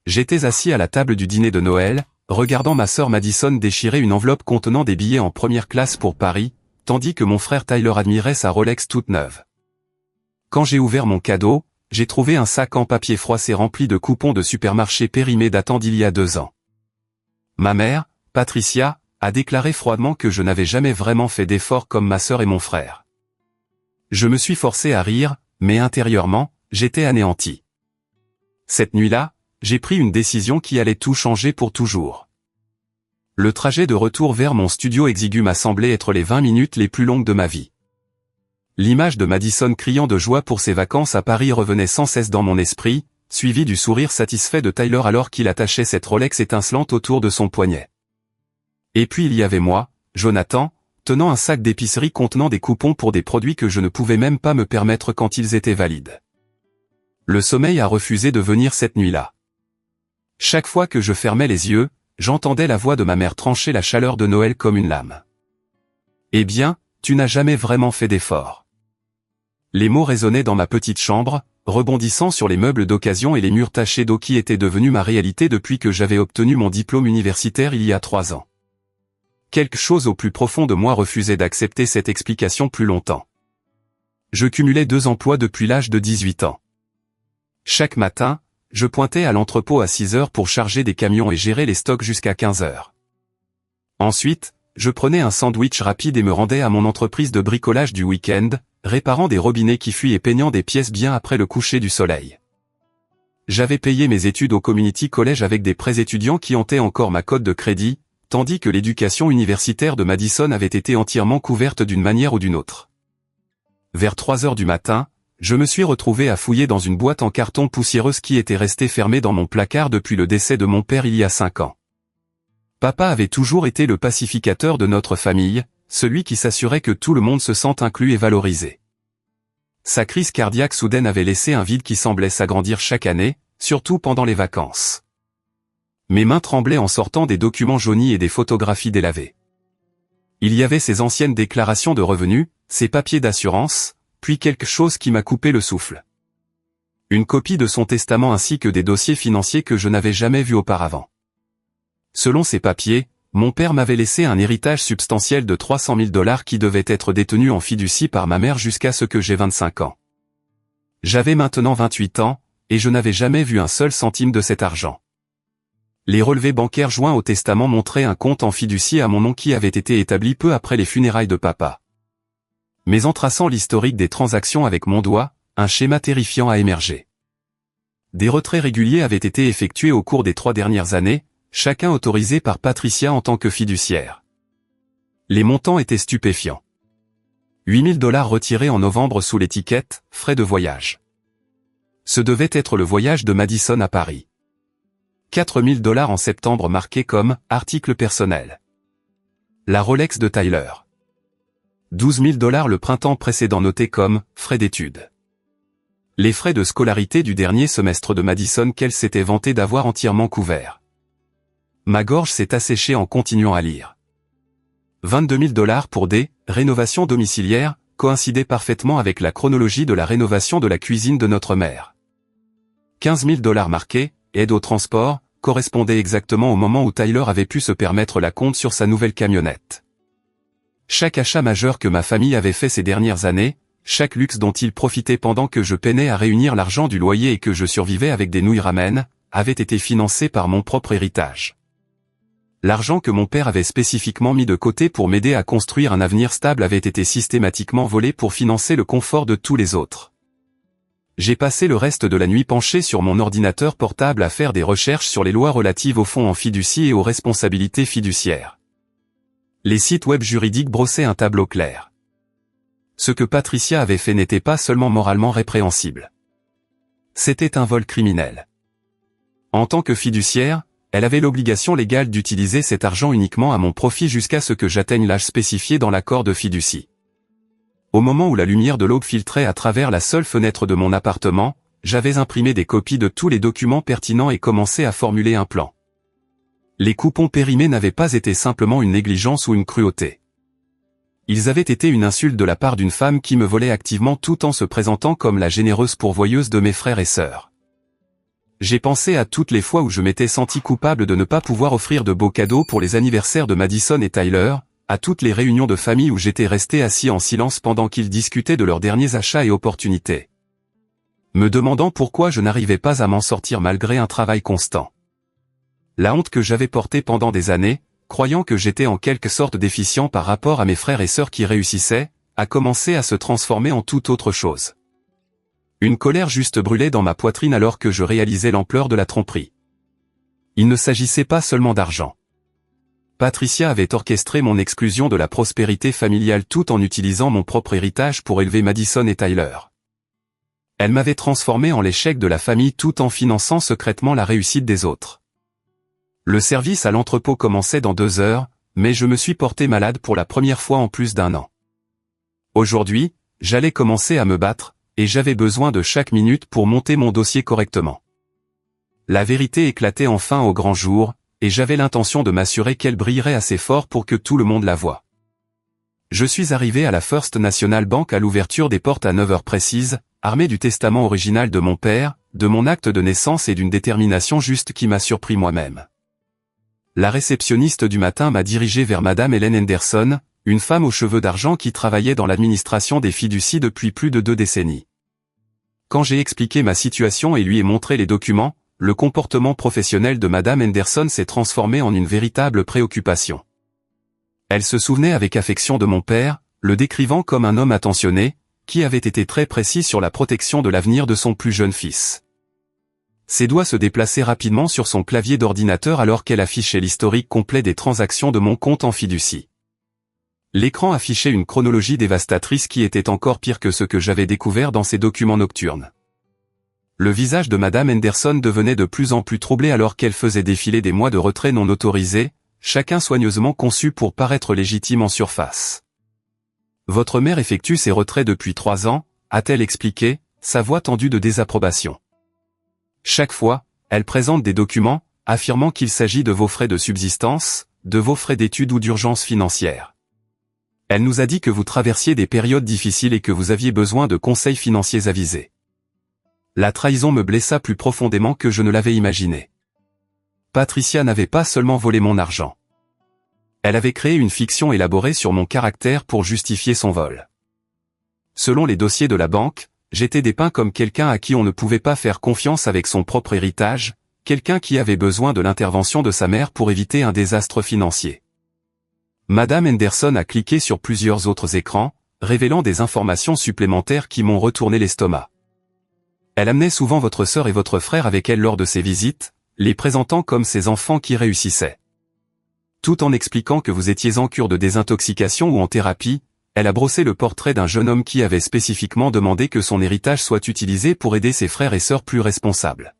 J'étais assis à la table du dîner de Noël, regardant ma sœur Madison déchirer une enveloppe contenant des billets en première classe pour Paris, tandis que mon frère Tyler admirait sa Rolex toute neuve. Quand j'ai ouvert mon cadeau, j'ai trouvé un sac en papier froissé rempli de coupons de supermarché périmés datant d'il y a 2 ans. Ma mère, Patricia, a déclaré froidement que je n'avais jamais vraiment fait d'efforts comme ma sœur et mon frère. Je me suis forcé à rire, mais intérieurement, j'étais anéanti. Cette nuit-là, j'ai pris une décision qui allait tout changer pour toujours. Le trajet de retour vers mon studio exigu m'a semblé être les 20 minutes les plus longues de ma vie. L'image de Madison criant de joie pour ses vacances à Paris revenait sans cesse dans mon esprit, suivi du sourire satisfait de Tyler alors qu'il attachait cette Rolex étincelante autour de son poignet. Et puis il y avait moi, Jonathan, tenant un sac d'épicerie contenant des coupons pour des produits que je ne pouvais même pas me permettre quand ils étaient valides. Le sommeil a refusé de venir cette nuit-là. Chaque fois que je fermais les yeux, j'entendais la voix de ma mère trancher la chaleur de Noël comme une lame. « Eh bien, tu n'as jamais vraiment fait d'effort. » Les mots résonnaient dans ma petite chambre, rebondissant sur les meubles d'occasion et les murs tachés d'eau qui étaient devenus ma réalité depuis que j'avais obtenu mon diplôme universitaire il y a 3 ans. Quelque chose au plus profond de moi refusait d'accepter cette explication plus longtemps. Je cumulais 2 emplois depuis l'âge de 18 ans. Chaque matin, je pointais à l'entrepôt à 6 heures pour charger des camions et gérer les stocks jusqu'à 15 heures. Ensuite, je prenais un sandwich rapide et me rendais à mon entreprise de bricolage du week-end, réparant des robinets qui fuient et peignant des pièces bien après le coucher du soleil. J'avais payé mes études au Community College avec des prêts étudiants qui hantaient encore ma cote de crédit, tandis que l'éducation universitaire de Madison avait été entièrement couverte d'une manière ou d'une autre. Vers 3 heures du matin, je me suis retrouvé à fouiller dans une boîte en carton poussiéreuse qui était restée fermée dans mon placard depuis le décès de mon père il y a 5 ans. Papa avait toujours été le pacificateur de notre famille, celui qui s'assurait que tout le monde se sente inclus et valorisé. Sa crise cardiaque soudaine avait laissé un vide qui semblait s'agrandir chaque année, surtout pendant les vacances. Mes mains tremblaient en sortant des documents jaunis et des photographies délavées. Il y avait ses anciennes déclarations de revenus, ses papiers d'assurance, puis quelque chose qui m'a coupé le souffle. Une copie de son testament ainsi que des dossiers financiers que je n'avais jamais vus auparavant. Selon ces papiers, mon père m'avait laissé un héritage substantiel de $300 000 qui devait être détenu en fiducie par ma mère jusqu'à ce que j'aie 25 ans. J'avais maintenant 28 ans, et je n'avais jamais vu un seul centime de cet argent. Les relevés bancaires joints au testament montraient un compte en fiducie à mon nom qui avait été établi peu après les funérailles de papa. Mais en traçant l'historique des transactions avec mon doigt, un schéma terrifiant a émergé. Des retraits réguliers avaient été effectués au cours des 3 dernières années, chacun autorisé par Patricia en tant que fiduciaire. Les montants étaient stupéfiants. $8 000 retirés en novembre sous l'étiquette « frais de voyage ». Ce devait être le voyage de Madison à Paris. $4 000 en septembre marqués comme « article personnel ». La Rolex de Tyler. $12 000 le printemps précédent noté comme « frais d'études ». Les frais de scolarité du dernier semestre de Madison qu'elle s'était vantée d'avoir entièrement couverts. Ma gorge s'est asséchée en continuant à lire. $22 000 pour des rénovations domiciliaires, coïncidaient parfaitement avec la chronologie de la rénovation de la cuisine de notre mère. $15 000 marqués, aide au transport, correspondaient exactement au moment où Tyler avait pu se permettre la compte sur sa nouvelle camionnette. Chaque achat majeur que ma famille avait fait ces dernières années, chaque luxe dont il profitait pendant que je peinais à réunir l'argent du loyer et que je survivais avec des nouilles ramen, avait été financé par mon propre héritage. L'argent que mon père avait spécifiquement mis de côté pour m'aider à construire un avenir stable avait été systématiquement volé pour financer le confort de tous les autres. J'ai passé le reste de la nuit penché sur mon ordinateur portable à faire des recherches sur les lois relatives aux fonds en fiducie et aux responsabilités fiduciaires. Les sites web juridiques brossaient un tableau clair. Ce que Patricia avait fait n'était pas seulement moralement répréhensible. C'était un vol criminel. En tant que fiduciaire, elle avait l'obligation légale d'utiliser cet argent uniquement à mon profit jusqu'à ce que j'atteigne l'âge spécifié dans l'accord de fiducie. Au moment où la lumière de l'aube filtrait à travers la seule fenêtre de mon appartement, j'avais imprimé des copies de tous les documents pertinents et commencé à formuler un plan. Les coupons périmés n'avaient pas été simplement une négligence ou une cruauté. Ils avaient été une insulte de la part d'une femme qui me volait activement tout en se présentant comme la généreuse pourvoyeuse de mes frères et sœurs. J'ai pensé à toutes les fois où je m'étais senti coupable de ne pas pouvoir offrir de beaux cadeaux pour les anniversaires de Madison et Tyler, à toutes les réunions de famille où j'étais resté assis en silence pendant qu'ils discutaient de leurs derniers achats et opportunités. Me demandant pourquoi je n'arrivais pas à m'en sortir malgré un travail constant. La honte que j'avais portée pendant des années, croyant que j'étais en quelque sorte déficient par rapport à mes frères et sœurs qui réussissaient, a commencé à se transformer en toute autre chose. Une colère juste brûlait dans ma poitrine alors que je réalisais l'ampleur de la tromperie. Il ne s'agissait pas seulement d'argent. Patricia avait orchestré mon exclusion de la prospérité familiale tout en utilisant mon propre héritage pour élever Madison et Tyler. Elle m'avait transformé en l'échec de la famille tout en finançant secrètement la réussite des autres. Le service à l'entrepôt commençait dans 2 heures, mais je me suis porté malade pour la première fois en plus d'1 an. Aujourd'hui, j'allais commencer à me battre, et j'avais besoin de chaque minute pour monter mon dossier correctement. La vérité éclatait enfin au grand jour, et j'avais l'intention de m'assurer qu'elle brillerait assez fort pour que tout le monde la voie. Je suis arrivé à la First National Bank à l'ouverture des portes à 9 heures précises, armé du testament original de mon père, de mon acte de naissance et d'une détermination juste qui m'a surpris moi-même. La réceptionniste du matin m'a dirigé vers Madame Helen Henderson, une femme aux cheveux d'argent qui travaillait dans l'administration des fiducies depuis plus de 2 décennies. Quand j'ai expliqué ma situation et lui ai montré les documents, le comportement professionnel de Madame Henderson s'est transformé en une véritable préoccupation. Elle se souvenait avec affection de mon père, le décrivant comme un homme attentionné, qui avait été très précis sur la protection de l'avenir de son plus jeune fils. Ses doigts se déplaçaient rapidement sur son clavier d'ordinateur alors qu'elle affichait l'historique complet des transactions de mon compte en fiducie. L'écran affichait une chronologie dévastatrice qui était encore pire que ce que j'avais découvert dans ces documents nocturnes. Le visage de Madame Henderson devenait de plus en plus troublé alors qu'elle faisait défiler des mois de retrait non autorisés, chacun soigneusement conçu pour paraître légitime en surface. « Votre mère effectue ses retraits depuis 3 ans, a-t-elle expliqué, sa voix tendue de désapprobation. Chaque fois, elle présente des documents, affirmant qu'il s'agit de vos frais de subsistance, de vos frais d'études ou d'urgence financière. Elle nous a dit que vous traversiez des périodes difficiles et que vous aviez besoin de conseils financiers avisés. La trahison me blessa plus profondément que je ne l'avais imaginé. Patricia n'avait pas seulement volé mon argent. Elle avait créé une fiction élaborée sur mon caractère pour justifier son vol. Selon les dossiers de la banque, j'étais dépeint comme quelqu'un à qui on ne pouvait pas faire confiance avec son propre héritage, quelqu'un qui avait besoin de l'intervention de sa mère pour éviter un désastre financier. Madame Henderson a cliqué sur plusieurs autres écrans, révélant des informations supplémentaires qui m'ont retourné l'estomac. Elle amenait souvent votre sœur et votre frère avec elle lors de ses visites, les présentant comme ses enfants qui réussissaient. Tout en expliquant que vous étiez en cure de désintoxication ou en thérapie, elle a brossé le portrait d'un jeune homme qui avait spécifiquement demandé que son héritage soit utilisé pour aider ses frères et sœurs plus responsables.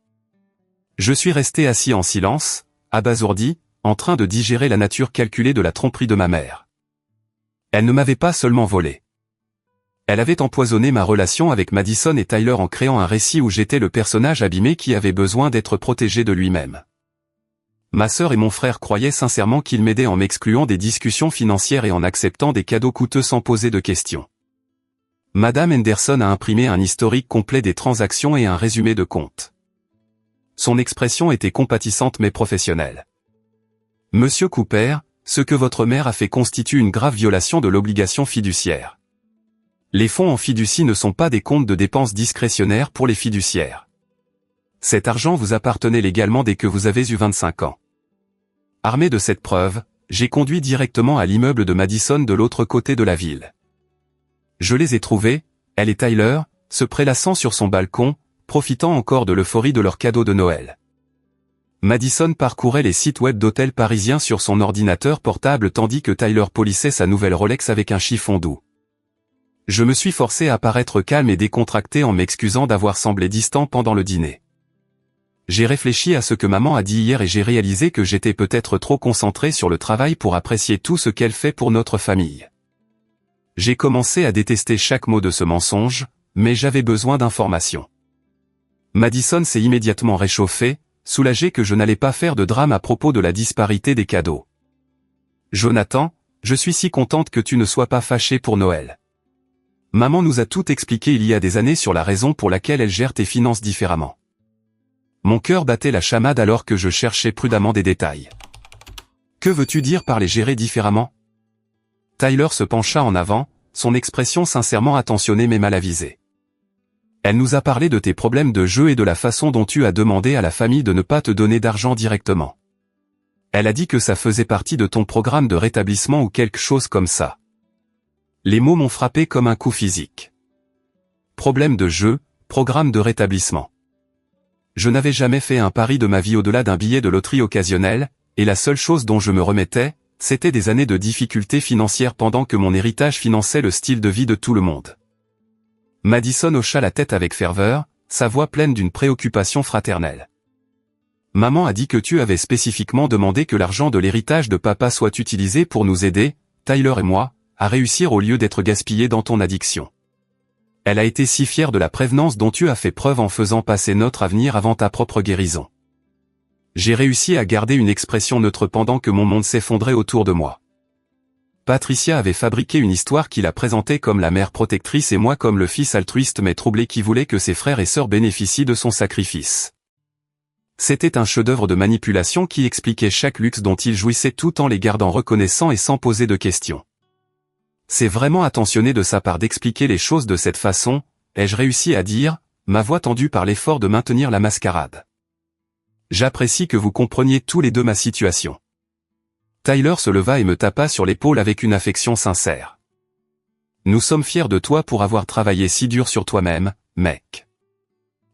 Je suis resté assis en silence, abasourdi, en train de digérer la nature calculée de la tromperie de ma mère. Elle ne m'avait pas seulement volé. Elle avait empoisonné ma relation avec Madison et Tyler en créant un récit où j'étais le personnage abîmé qui avait besoin d'être protégé de lui-même. Ma sœur et mon frère croyaient sincèrement qu'ils m'aidaient en m'excluant des discussions financières et en acceptant des cadeaux coûteux sans poser de questions. Madame Henderson a imprimé un historique complet des transactions et un résumé de comptes. Son expression était compatissante mais professionnelle. « Monsieur Cooper, ce que votre mère a fait constitue une grave violation de l'obligation fiduciaire. Les fonds en fiducie ne sont pas des comptes de dépenses discrétionnaires pour les fiduciaires. Cet argent vous appartenait légalement dès que vous avez eu 25 ans. » Armé de cette preuve, j'ai conduit directement à l'immeuble de Madison de l'autre côté de la ville. Je les ai trouvés, elle et Tyler, se prélassant sur son balcon, profitant encore de l'euphorie de leur cadeau de Noël. Madison parcourait les sites web d'hôtels parisiens sur son ordinateur portable tandis que Tyler polissait sa nouvelle Rolex avec un chiffon doux. Je me suis forcé à paraître calme et décontracté en m'excusant d'avoir semblé distant pendant le dîner. J'ai réfléchi à ce que maman a dit hier et j'ai réalisé que j'étais peut-être trop concentré sur le travail pour apprécier tout ce qu'elle fait pour notre famille. J'ai commencé à détester chaque mot de ce mensonge, mais j'avais besoin d'informations. Madison s'est immédiatement réchauffée, soulagée que je n'allais pas faire de drame à propos de la disparité des cadeaux. « Jonathan, je suis si contente que tu ne sois pas fâché pour Noël. Maman nous a tout expliqué il y a des années sur la raison pour laquelle elle gère tes finances différemment. Mon cœur battait la chamade alors que je cherchais prudemment des détails. Que veux-tu dire par les gérer différemment? Tyler se pencha en avant, son expression sincèrement attentionnée mais mal avisée. Elle nous a parlé de tes problèmes de jeu et de la façon dont tu as demandé à la famille de ne pas te donner d'argent directement. Elle a dit que ça faisait partie de ton programme de rétablissement ou quelque chose comme ça. Les mots m'ont frappé comme un coup physique. Problème de jeu, programme de rétablissement. Je n'avais jamais fait un pari de ma vie au-delà d'un billet de loterie occasionnel, et la seule chose dont je me remettais, c'était des années de difficultés financières pendant que mon héritage finançait le style de vie de tout le monde. Madison hocha la tête avec ferveur, sa voix pleine d'une préoccupation fraternelle. Maman a dit que tu avais spécifiquement demandé que l'argent de l'héritage de papa soit utilisé pour nous aider, Tyler et moi, à réussir au lieu d'être gaspillé dans ton addiction. Elle a été si fière de la prévenance dont tu as fait preuve en faisant passer notre avenir avant ta propre guérison. J'ai réussi à garder une expression neutre pendant que mon monde s'effondrait autour de moi. Patricia avait fabriqué une histoire qui la présentait comme la mère protectrice et moi comme le fils altruiste mais troublé qui voulait que ses frères et sœurs bénéficient de son sacrifice. C'était un chef-d'œuvre de manipulation qui expliquait chaque luxe dont ils jouissaient tout en les gardant reconnaissants et sans poser de questions. C'est vraiment attentionné de sa part d'expliquer les choses de cette façon, ai-je réussi à dire, ma voix tendue par l'effort de maintenir la mascarade. J'apprécie que vous compreniez tous les deux ma situation. Tyler se leva et me tapa sur l'épaule avec une affection sincère. Nous sommes fiers de toi pour avoir travaillé si dur sur toi-même, mec.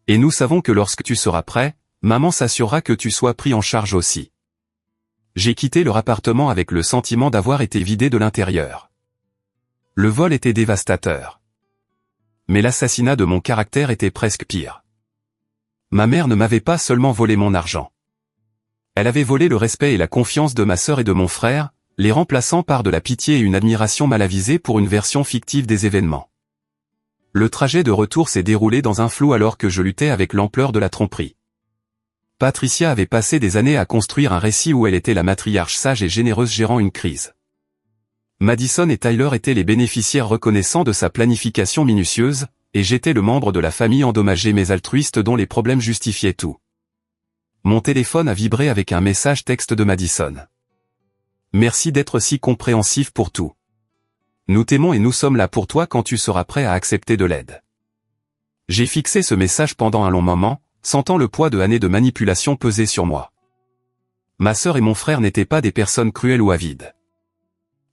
Et nous savons que lorsque tu seras prêt, maman s'assurera que tu sois pris en charge aussi. J'ai quitté leur appartement avec le sentiment d'avoir été vidé de l'intérieur. Le vol était dévastateur. Mais l'assassinat de mon caractère était presque pire. Ma mère ne m'avait pas seulement volé mon argent. Elle avait volé le respect et la confiance de ma sœur et de mon frère, les remplaçant par de la pitié et une admiration mal avisée pour une version fictive des événements. Le trajet de retour s'est déroulé dans un flou alors que je luttais avec l'ampleur de la tromperie. Patricia avait passé des années à construire un récit où elle était la matriarche sage et généreuse gérant une crise. Madison et Tyler étaient les bénéficiaires reconnaissants de sa planification minutieuse, et j'étais le membre de la famille endommagé mais altruiste dont les problèmes justifiaient tout. Mon téléphone a vibré avec un message texte de Madison. Merci d'être si compréhensif pour tout. Nous t'aimons et nous sommes là pour toi quand tu seras prêt à accepter de l'aide. J'ai fixé ce message pendant un long moment, sentant le poids de années de manipulation peser sur moi. Ma sœur et mon frère n'étaient pas des personnes cruelles ou avides.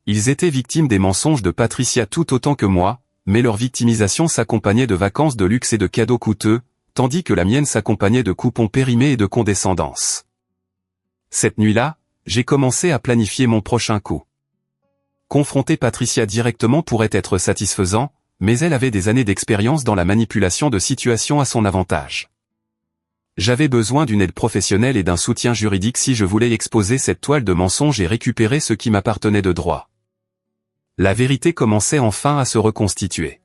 Ils étaient victimes des mensonges de Patricia tout autant que moi, mais leur victimisation s'accompagnait de vacances de luxe et de cadeaux coûteux, tandis que la mienne s'accompagnait de coupons périmés et de condescendance. Cette nuit-là, j'ai commencé à planifier mon prochain coup. Confronter Patricia directement pourrait être satisfaisant, mais elle avait des années d'expérience dans la manipulation de situations à son avantage. J'avais besoin d'une aide professionnelle et d'un soutien juridique si je voulais exposer cette toile de mensonges et récupérer ce qui m'appartenait de droit. La vérité commençait enfin à se reconstituer.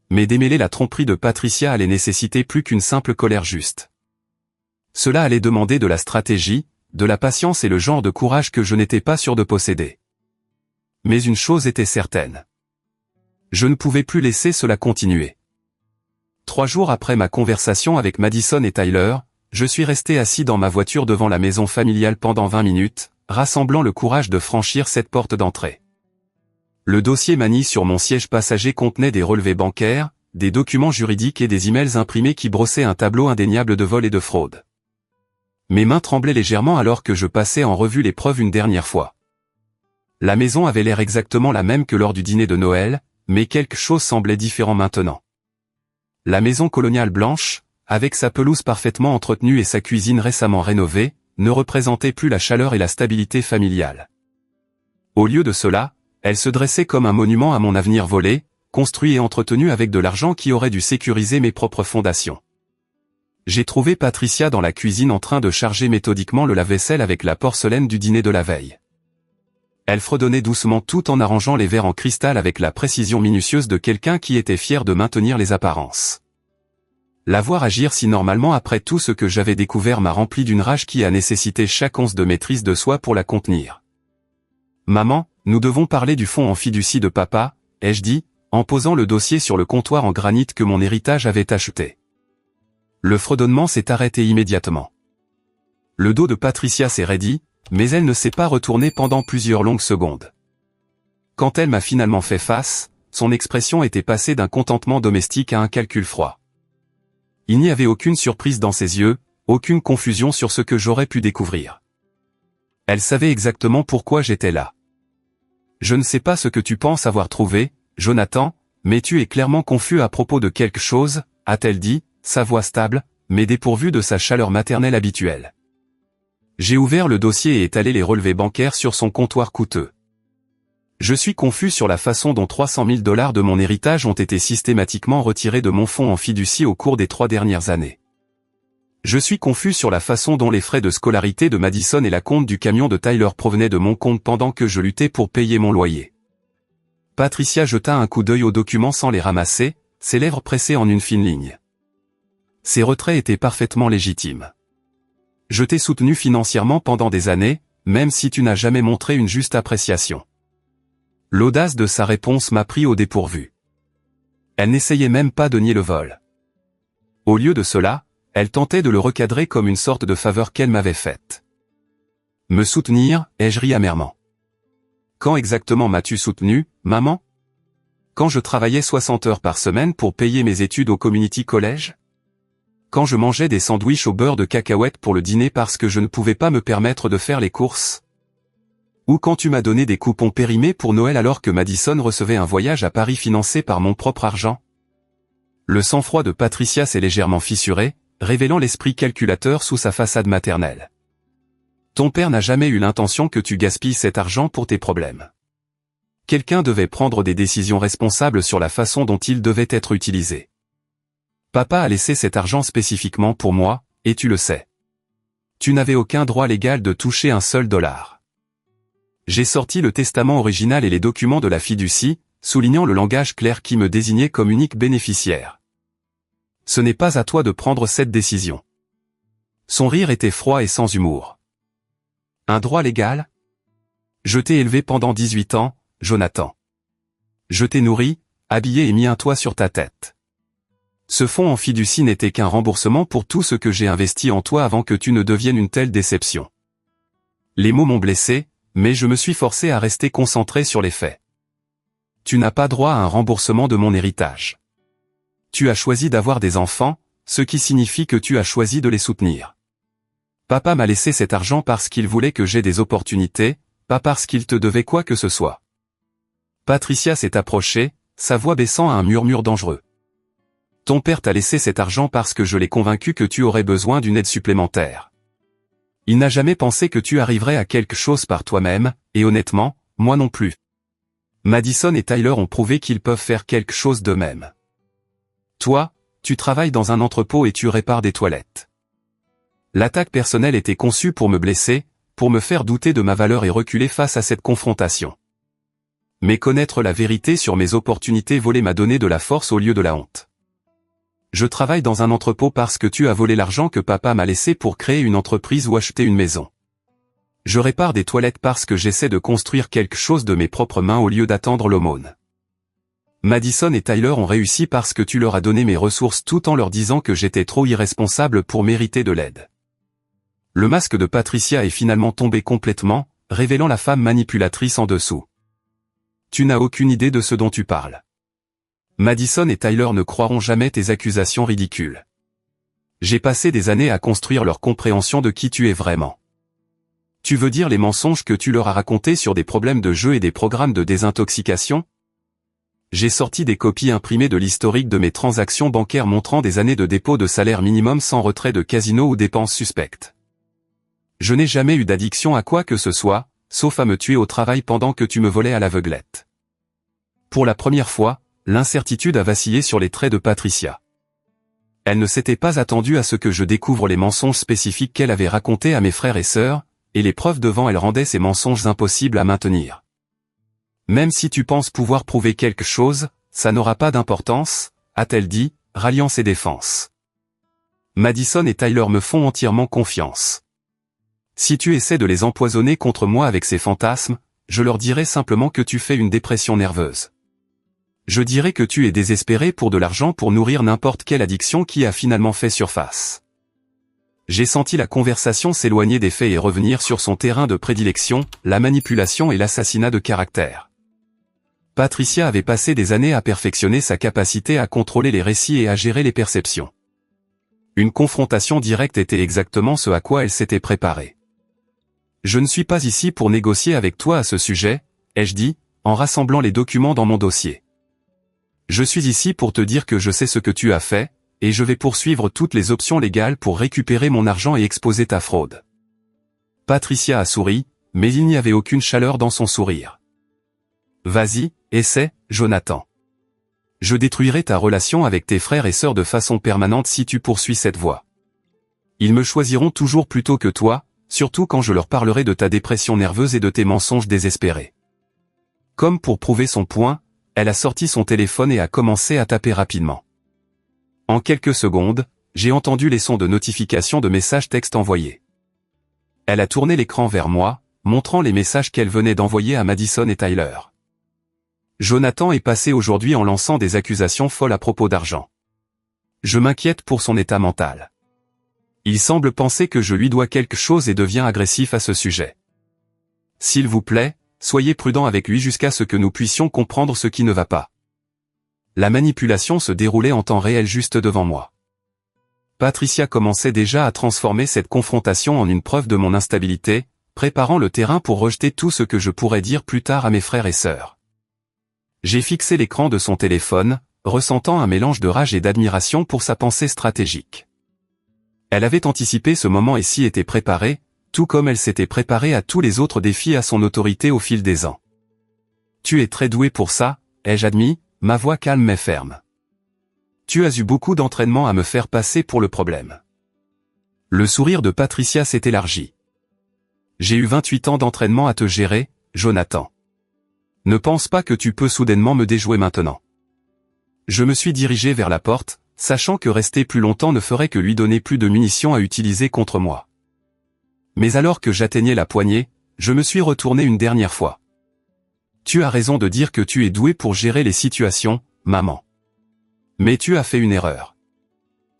Mais démêler la tromperie de Patricia allait nécessiter plus qu'une simple colère juste. Cela allait demander de la stratégie, de la patience et le genre de courage que je n'étais pas sûr de posséder. Mais une chose était certaine. Je ne pouvais plus laisser cela continuer. 3 jours après ma conversation avec Madison et Tyler, je suis resté assis dans ma voiture devant la maison familiale pendant 20 minutes, rassemblant le courage de franchir cette porte d'entrée. Le dossier manie sur mon siège passager contenait des relevés bancaires, des documents juridiques et des emails imprimés qui brossaient un tableau indéniable de vol et de fraude. Mes mains tremblaient légèrement alors que je passais en revue les preuves une dernière fois. La maison avait l'air exactement la même que lors du dîner de Noël, mais quelque chose semblait différent maintenant. La maison coloniale blanche, avec sa pelouse parfaitement entretenue et sa cuisine récemment rénovée, ne représentait plus la chaleur et la stabilité familiale. Au lieu de cela, elle se dressait comme un monument à mon avenir volé, construit et entretenu avec de l'argent qui aurait dû sécuriser mes propres fondations. J'ai trouvé Patricia dans la cuisine en train de charger méthodiquement le lave-vaisselle avec la porcelaine du dîner de la veille. Elle fredonnait doucement tout en arrangeant les verres en cristal avec la précision minutieuse de quelqu'un qui était fier de maintenir les apparences. La voir agir si normalement après tout ce que j'avais découvert m'a rempli d'une rage qui a nécessité chaque once de maîtrise de soi pour la contenir. « Maman, nous devons parler du fonds en fiducie de papa », ai-je dit, en posant le dossier sur le comptoir en granit que mon héritage avait acheté. Le fredonnement s'est arrêté immédiatement. Le dos de Patricia s'est raidi, mais elle ne s'est pas retournée pendant plusieurs longues secondes. Quand elle m'a finalement fait face, son expression était passée d'un contentement domestique à un calcul froid. Il n'y avait aucune surprise dans ses yeux, aucune confusion sur ce que j'aurais pu découvrir. Elle savait exactement pourquoi j'étais là. Je ne sais pas ce que tu penses avoir trouvé, Jonathan, mais tu es clairement confus à propos de quelque chose, a-t-elle dit, sa voix stable, mais dépourvue de sa chaleur maternelle habituelle. J'ai ouvert le dossier et étalé les relevés bancaires sur son comptoir coûteux. Je suis confus sur la façon dont 300 000 $ de mon héritage ont été systématiquement retirés de mon fonds en fiducie au cours des 3 dernières années. Je suis confus sur la façon dont les frais de scolarité de Madison et la compte du camion de Tyler provenaient de mon compte pendant que je luttais pour payer mon loyer. Patricia jeta un coup d'œil aux documents sans les ramasser, ses lèvres pressées en une fine ligne. Ces retraits étaient parfaitement légitimes. Je t'ai soutenu financièrement pendant des années, même si tu n'as jamais montré une juste appréciation. L'audace de sa réponse m'a pris au dépourvu. Elle n'essayait même pas de nier le vol. Au lieu de cela, elle tentait de le recadrer comme une sorte de faveur qu'elle m'avait faite. Me soutenir, ai-je ri amèrement. Quand exactement m'as-tu soutenu, maman? Quand je travaillais 60 heures par semaine pour payer mes études au community college? Quand je mangeais des sandwichs au beurre de cacahuète pour le dîner parce que je ne pouvais pas me permettre de faire les courses? Ou quand tu m'as donné des coupons périmés pour Noël alors que Madison recevait un voyage à Paris financé par mon propre argent? Le sang-froid de Patricia s'est légèrement fissuré, révélant l'esprit calculateur sous sa façade maternelle. Ton père n'a jamais eu l'intention que tu gaspilles cet argent pour tes problèmes. Quelqu'un devait prendre des décisions responsables sur la façon dont il devait être utilisé. Papa a laissé cet argent spécifiquement pour moi, et tu le sais. Tu n'avais aucun droit légal de toucher un seul dollar. J'ai sorti le testament original et les documents de la fiducie, soulignant le langage clair qui me désignait comme unique bénéficiaire. Ce n'est pas à toi de prendre cette décision. Son rire était froid et sans humour. Un droit légal? Je t'ai élevé pendant 18 ans, Jonathan. Je t'ai nourri, habillé et mis un toit sur ta tête. Ce fonds en fiducie n'était qu'un remboursement pour tout ce que j'ai investi en toi avant que tu ne deviennes une telle déception. Les mots m'ont blessé, mais je me suis forcé à rester concentré sur les faits. Tu n'as pas droit à un remboursement de mon héritage. Tu as choisi d'avoir des enfants, ce qui signifie que tu as choisi de les soutenir. Papa m'a laissé cet argent parce qu'il voulait que j'aie des opportunités, pas parce qu'il te devait quoi que ce soit. Patricia s'est approchée, sa voix baissant à un murmure dangereux. Ton père t'a laissé cet argent parce que je l'ai convaincu que tu aurais besoin d'une aide supplémentaire. Il n'a jamais pensé que tu arriverais à quelque chose par toi-même, et honnêtement, moi non plus. Madison et Tyler ont prouvé qu'ils peuvent faire quelque chose d'eux-mêmes. Toi, tu travailles dans un entrepôt et tu répares des toilettes. L'attaque personnelle était conçue pour me blesser, pour me faire douter de ma valeur et reculer face à cette confrontation. Mais connaître la vérité sur mes opportunités volées m'a donné de la force au lieu de la honte. Je travaille dans un entrepôt parce que tu as volé l'argent que papa m'a laissé pour créer une entreprise ou acheter une maison. Je répare des toilettes parce que j'essaie de construire quelque chose de mes propres mains au lieu d'attendre l'aumône. Madison et Tyler ont réussi parce que tu leur as donné mes ressources tout en leur disant que j'étais trop irresponsable pour mériter de l'aide. Le masque de Patricia est finalement tombé complètement, révélant la femme manipulatrice en dessous. Tu n'as aucune idée de ce dont tu parles. Madison et Tyler ne croiront jamais tes accusations ridicules. J'ai passé des années à construire leur compréhension de qui tu es vraiment. Tu veux dire les mensonges que tu leur as racontés sur des problèmes de jeu et des programmes de désintoxication? J'ai sorti des copies imprimées de l'historique de mes transactions bancaires montrant des années de dépôt de salaire minimum sans retrait de casino ou dépenses suspectes. Je n'ai jamais eu d'addiction à quoi que ce soit, sauf à me tuer au travail pendant que tu me volais à l'aveuglette. Pour la première fois, l'incertitude a vacillé sur les traits de Patricia. Elle ne s'était pas attendue à ce que je découvre les mensonges spécifiques qu'elle avait racontés à mes frères et sœurs, et les preuves devant elle rendaient ces mensonges impossibles à maintenir. Même si tu penses pouvoir prouver quelque chose, ça n'aura pas d'importance, a-t-elle dit, ralliant ses défenses. Madison et Tyler me font entièrement confiance. Si tu essaies de les empoisonner contre moi avec ces fantasmes, je leur dirai simplement que tu fais une dépression nerveuse. Je dirais que tu es désespéré pour de l'argent pour nourrir n'importe quelle addiction qui a finalement fait surface. J'ai senti la conversation s'éloigner des faits et revenir sur son terrain de prédilection, la manipulation et l'assassinat de caractère. Patricia avait passé des années à perfectionner sa capacité à contrôler les récits et à gérer les perceptions. Une confrontation directe était exactement ce à quoi elle s'était préparée. Je ne suis pas ici pour négocier avec toi à ce sujet, ai-je dit, en rassemblant les documents dans mon dossier. Je suis ici pour te dire que je sais ce que tu as fait, et je vais poursuivre toutes les options légales pour récupérer mon argent et exposer ta fraude. Patricia a souri, mais il n'y avait aucune chaleur dans son sourire. Vas-y, essaie, Jonathan. Je détruirai ta relation avec tes frères et sœurs de façon permanente si tu poursuis cette voie. Ils me choisiront toujours plutôt que toi, surtout quand je leur parlerai de ta dépression nerveuse et de tes mensonges désespérés. Comme pour prouver son point, elle a sorti son téléphone et a commencé à taper rapidement. En quelques secondes, j'ai entendu les sons de notification de messages textes envoyés. Elle a tourné l'écran vers moi, montrant les messages qu'elle venait d'envoyer à Madison et Tyler. Jonathan est passé aujourd'hui en lançant des accusations folles à propos d'argent. Je m'inquiète pour son état mental. Il semble penser que je lui dois quelque chose et devient agressif à ce sujet. S'il vous plaît, soyez prudent avec lui jusqu'à ce que nous puissions comprendre ce qui ne va pas. La manipulation se déroulait en temps réel juste devant moi. Patricia commençait déjà à transformer cette confrontation en une preuve de mon instabilité, préparant le terrain pour rejeter tout ce que je pourrais dire plus tard à mes frères et sœurs. J'ai fixé l'écran de son téléphone, ressentant un mélange de rage et d'admiration pour sa pensée stratégique. Elle avait anticipé ce moment et s'y était préparée, tout comme elle s'était préparée à tous les autres défis à son autorité au fil des ans. Tu es très doué pour ça, ai-je admis, ma voix calme mais ferme. Tu as eu beaucoup d'entraînement à me faire passer pour le problème. Le sourire de Patricia s'est élargi. J'ai eu 28 ans d'entraînement à te gérer, Jonathan. Ne pense pas que tu peux soudainement me déjouer maintenant. Je me suis dirigé vers la porte, sachant que rester plus longtemps ne ferait que lui donner plus de munitions à utiliser contre moi. Mais alors que j'atteignais la poignée, je me suis retourné une dernière fois. Tu as raison de dire que tu es doué pour gérer les situations, maman. Mais tu as fait une erreur.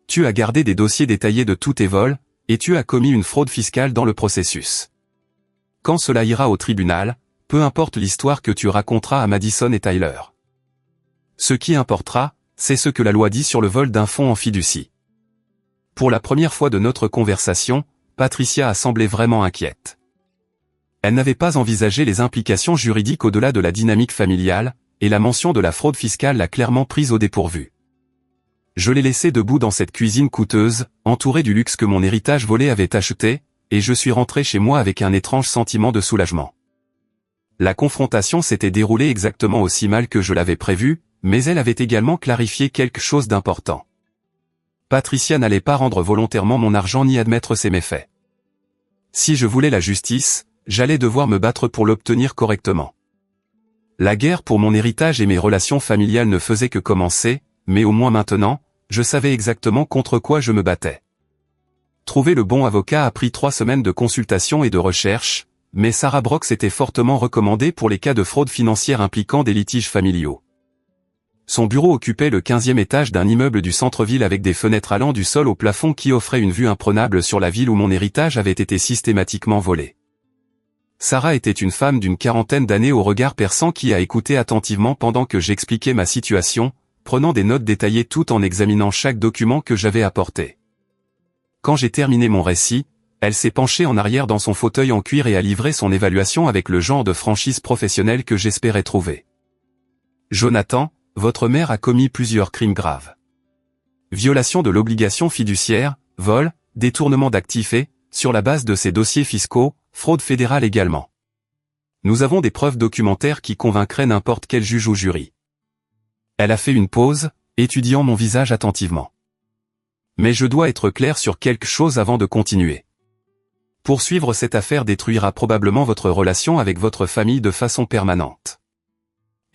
Tu as gardé des dossiers détaillés de tous tes vols, et tu as commis une fraude fiscale dans le processus. Quand cela ira au tribunal, peu importe l'histoire que tu raconteras à Madison et Tyler. Ce qui importera, c'est ce que la loi dit sur le vol d'un fonds en fiducie. Pour la première fois de notre conversation, Patricia a semblé vraiment inquiète. Elle n'avait pas envisagé les implications juridiques au-delà de la dynamique familiale, et la mention de la fraude fiscale l'a clairement prise au dépourvu. Je l'ai laissée debout dans cette cuisine coûteuse, entourée du luxe que mon héritage volé avait acheté, et je suis rentré chez moi avec un étrange sentiment de soulagement. La confrontation s'était déroulée exactement aussi mal que je l'avais prévu, mais elle avait également clarifié quelque chose d'important. Patricia n'allait pas rendre volontairement mon argent ni admettre ses méfaits. Si je voulais la justice, j'allais devoir me battre pour l'obtenir correctement. La guerre pour mon héritage et mes relations familiales ne faisait que commencer, mais au moins maintenant, je savais exactement contre quoi je me battais. Trouver le bon avocat a pris 3 semaines de consultation et de recherche, mais Sarah Brox était fortement recommandée pour les cas de fraude financière impliquant des litiges familiaux. Son bureau occupait le 15e étage d'un immeuble du centre-ville avec des fenêtres allant du sol au plafond qui offraient une vue imprenable sur la ville où mon héritage avait été systématiquement volé. Sarah était une femme d'une 40aine d'années au regard perçant qui a écouté attentivement pendant que j'expliquais ma situation, prenant des notes détaillées tout en examinant chaque document que j'avais apporté. Quand j'ai terminé mon récit, elle s'est penchée en arrière dans son fauteuil en cuir et a livré son évaluation avec le genre de franchise professionnelle que j'espérais trouver. Jonathan, votre mère a commis plusieurs crimes graves. Violation de l'obligation fiduciaire, vol, détournement d'actifs et, sur la base de ses dossiers fiscaux, fraude fédérale également. Nous avons des preuves documentaires qui convaincraient n'importe quel juge ou jury. Elle a fait une pause, étudiant mon visage attentivement. Mais je dois être clair sur quelque chose avant de continuer. Poursuivre cette affaire détruira probablement votre relation avec votre famille de façon permanente.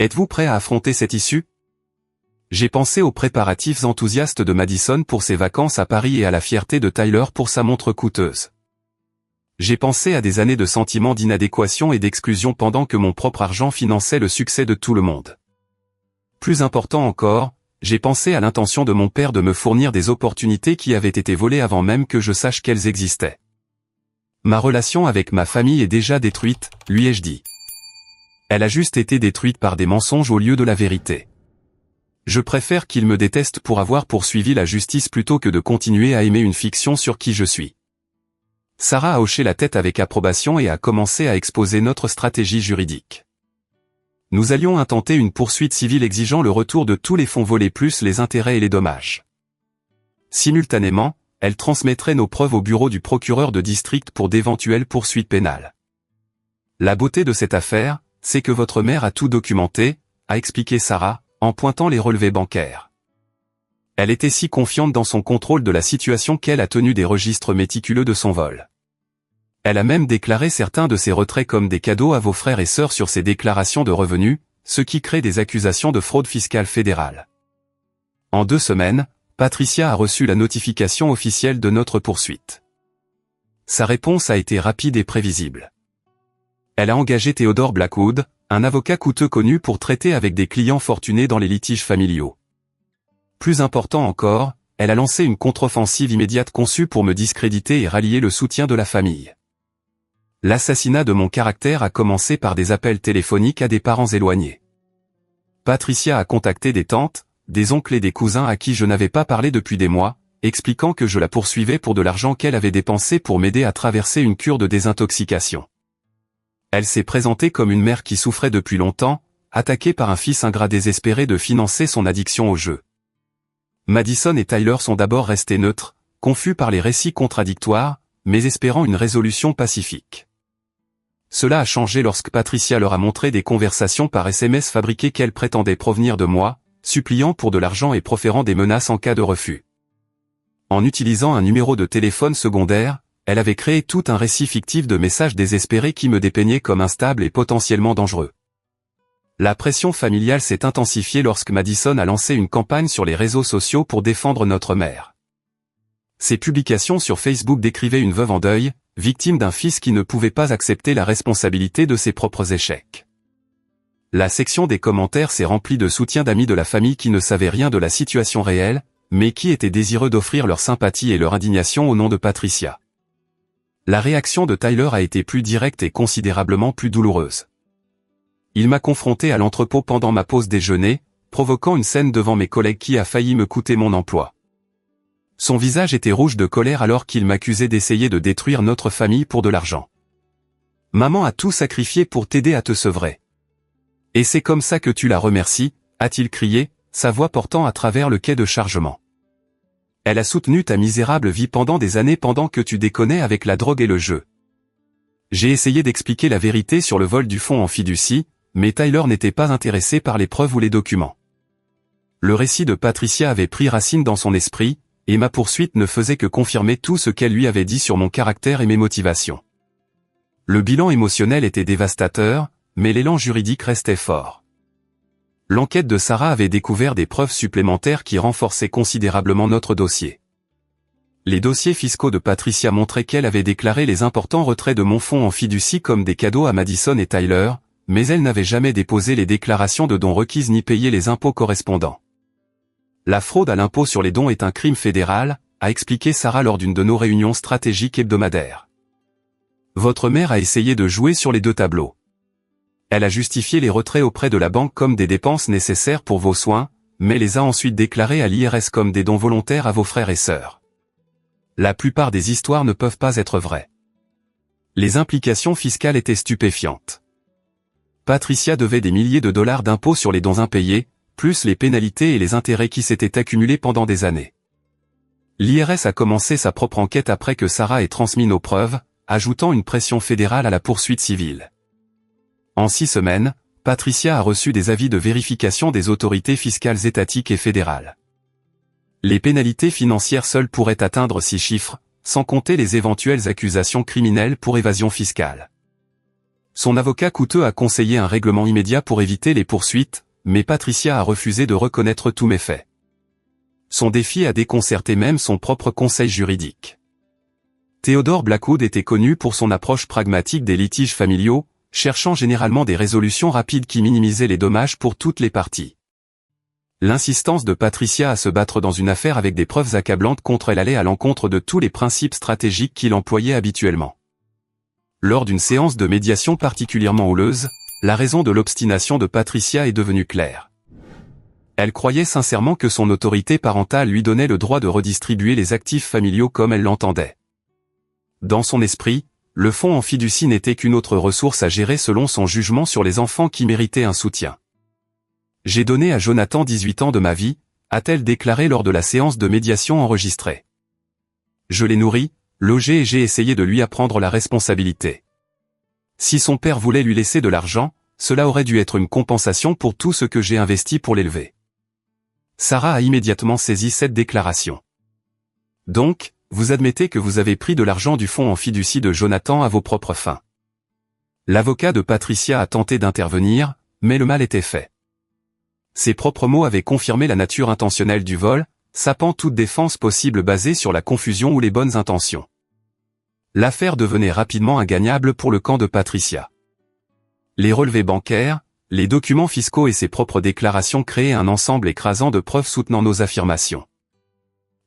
Êtes-vous prêt à affronter cette issue? J'ai pensé aux préparatifs enthousiastes de Madison pour ses vacances à Paris et à la fierté de Tyler pour sa montre coûteuse. J'ai pensé à des années de sentiments d'inadéquation et d'exclusion pendant que mon propre argent finançait le succès de tout le monde. Plus important encore, j'ai pensé à l'intention de mon père de me fournir des opportunités qui avaient été volées avant même que je sache qu'elles existaient. Ma relation avec ma famille est déjà détruite, lui ai-je dit. Elle a juste été détruite par des mensonges au lieu de la vérité. Je préfère qu'il me déteste pour avoir poursuivi la justice plutôt que de continuer à aimer une fiction sur qui je suis. Sarah a hoché la tête avec approbation et a commencé à exposer notre stratégie juridique. Nous allions intenter une poursuite civile exigeant le retour de tous les fonds volés plus les intérêts et les dommages. Simultanément, elle transmettrait nos preuves au bureau du procureur de district pour d'éventuelles poursuites pénales. La beauté de cette affaire, c'est que votre mère a tout documenté, a expliqué Sarah, en pointant les relevés bancaires. Elle était si confiante dans son contrôle de la situation qu'elle a tenu des registres méticuleux de son vol. Elle a même déclaré certains de ses retraits comme des cadeaux à vos frères et sœurs sur ses déclarations de revenus, ce qui crée des accusations de fraude fiscale fédérale. En 2 semaines, Patricia a reçu la notification officielle de notre poursuite. Sa réponse a été rapide et prévisible. Elle a engagé Theodore Blackwood, un avocat coûteux connu pour traiter avec des clients fortunés dans les litiges familiaux. Plus important encore, elle a lancé une contre-offensive immédiate conçue pour me discréditer et rallier le soutien de la famille. L'assassinat de mon caractère a commencé par des appels téléphoniques à des parents éloignés. Patricia a contacté des tantes, des oncles et des cousins à qui je n'avais pas parlé depuis des mois, expliquant que je la poursuivais pour de l'argent qu'elle avait dépensé pour m'aider à traverser une cure de désintoxication. Elle s'est présentée comme une mère qui souffrait depuis longtemps, attaquée par un fils ingrat désespéré de financer son addiction au jeu. Madison et Tyler sont d'abord restés neutres, confus par les récits contradictoires, mais espérant une résolution pacifique. Cela a changé lorsque Patricia leur a montré des conversations par SMS fabriquées qu'elle prétendait provenir de moi, suppliant pour de l'argent et proférant des menaces en cas de refus. En utilisant un numéro de téléphone secondaire, elle avait créé tout un récit fictif de messages désespérés qui me dépeignaient comme instable et potentiellement dangereux. La pression familiale s'est intensifiée lorsque Madison a lancé une campagne sur les réseaux sociaux pour défendre notre mère. Ses publications sur Facebook décrivaient une veuve en deuil, victime d'un fils qui ne pouvait pas accepter la responsabilité de ses propres échecs. La section des commentaires s'est remplie de soutien d'amis de la famille qui ne savaient rien de la situation réelle, mais qui étaient désireux d'offrir leur sympathie et leur indignation au nom de Patricia. La réaction de Tyler a été plus directe et considérablement plus douloureuse. Il m'a confronté à l'entrepôt pendant ma pause déjeuner, provoquant une scène devant mes collègues qui a failli me coûter mon emploi. Son visage était rouge de colère alors qu'il m'accusait d'essayer de détruire notre famille pour de l'argent. « Maman a tout sacrifié pour t'aider à te sevrer. Et c'est comme ça que tu la remercies », a-t-il crié, sa voix portant à travers le quai de chargement. Elle a soutenu ta misérable vie pendant des années pendant que tu déconnais avec la drogue et le jeu. J'ai essayé d'expliquer la vérité sur le vol du fonds en fiducie, mais Tyler n'était pas intéressé par les preuves ou les documents. Le récit de Patricia avait pris racine dans son esprit, et ma poursuite ne faisait que confirmer tout ce qu'elle lui avait dit sur mon caractère et mes motivations. Le bilan émotionnel était dévastateur, mais l'élan juridique restait fort. L'enquête de Sarah avait découvert des preuves supplémentaires qui renforçaient considérablement notre dossier. Les dossiers fiscaux de Patricia montraient qu'elle avait déclaré les importants retraits de mon fonds en fiducie comme des cadeaux à Madison et Tyler, mais elle n'avait jamais déposé les déclarations de dons requises ni payé les impôts correspondants. La fraude à l'impôt sur les dons est un crime fédéral, a expliqué Sarah lors d'une de nos réunions stratégiques hebdomadaires. Votre mère a essayé de jouer sur les 2 tableaux. Elle a justifié les retraits auprès de la banque comme des dépenses nécessaires pour vos soins, mais les a ensuite déclarés à l'IRS comme des dons volontaires à vos frères et sœurs. La plupart des histoires ne peuvent pas être vraies. Les implications fiscales étaient stupéfiantes. Patricia devait des milliers de dollars d'impôts sur les dons impayés, plus les pénalités et les intérêts qui s'étaient accumulés pendant des années. L'IRS a commencé sa propre enquête après que Sarah ait transmis nos preuves, ajoutant une pression fédérale à la poursuite civile. En 6 semaines, Patricia a reçu des avis de vérification des autorités fiscales étatiques et fédérales. Les pénalités financières seules pourraient atteindre 6 chiffres, sans compter les éventuelles accusations criminelles pour évasion fiscale. Son avocat coûteux a conseillé un règlement immédiat pour éviter les poursuites, mais Patricia a refusé de reconnaître tous mes faits. Son défi a déconcerté même son propre conseil juridique. Theodore Blackwood était connu pour son approche pragmatique des litiges familiaux, cherchant généralement des résolutions rapides qui minimisaient les dommages pour toutes les parties. L'insistance de Patricia à se battre dans une affaire avec des preuves accablantes contre elle allait à l'encontre de tous les principes stratégiques qu'il employait habituellement. Lors d'une séance de médiation particulièrement houleuse, la raison de l'obstination de Patricia est devenue claire. Elle croyait sincèrement que son autorité parentale lui donnait le droit de redistribuer les actifs familiaux comme elle l'entendait. Dans son esprit, le fonds en fiducie n'était qu'une autre ressource à gérer selon son jugement sur les enfants qui méritaient un soutien. « J'ai donné à Jonathan 18 ans de ma vie », a-t-elle déclaré lors de la séance de médiation enregistrée. « Je l'ai nourri, logé et j'ai essayé de lui apprendre la responsabilité. Si son père voulait lui laisser de l'argent, cela aurait dû être une compensation pour tout ce que j'ai investi pour l'élever. » Sarah a immédiatement saisi cette déclaration. « Donc, vous admettez que vous avez pris de l'argent du fonds en fiducie de Jonathan à vos propres fins. » L'avocat de Patricia a tenté d'intervenir, mais le mal était fait. Ses propres mots avaient confirmé la nature intentionnelle du vol, sapant toute défense possible basée sur la confusion ou les bonnes intentions. L'affaire devenait rapidement ingagnable pour le camp de Patricia. Les relevés bancaires, les documents fiscaux et ses propres déclarations créaient un ensemble écrasant de preuves soutenant nos affirmations.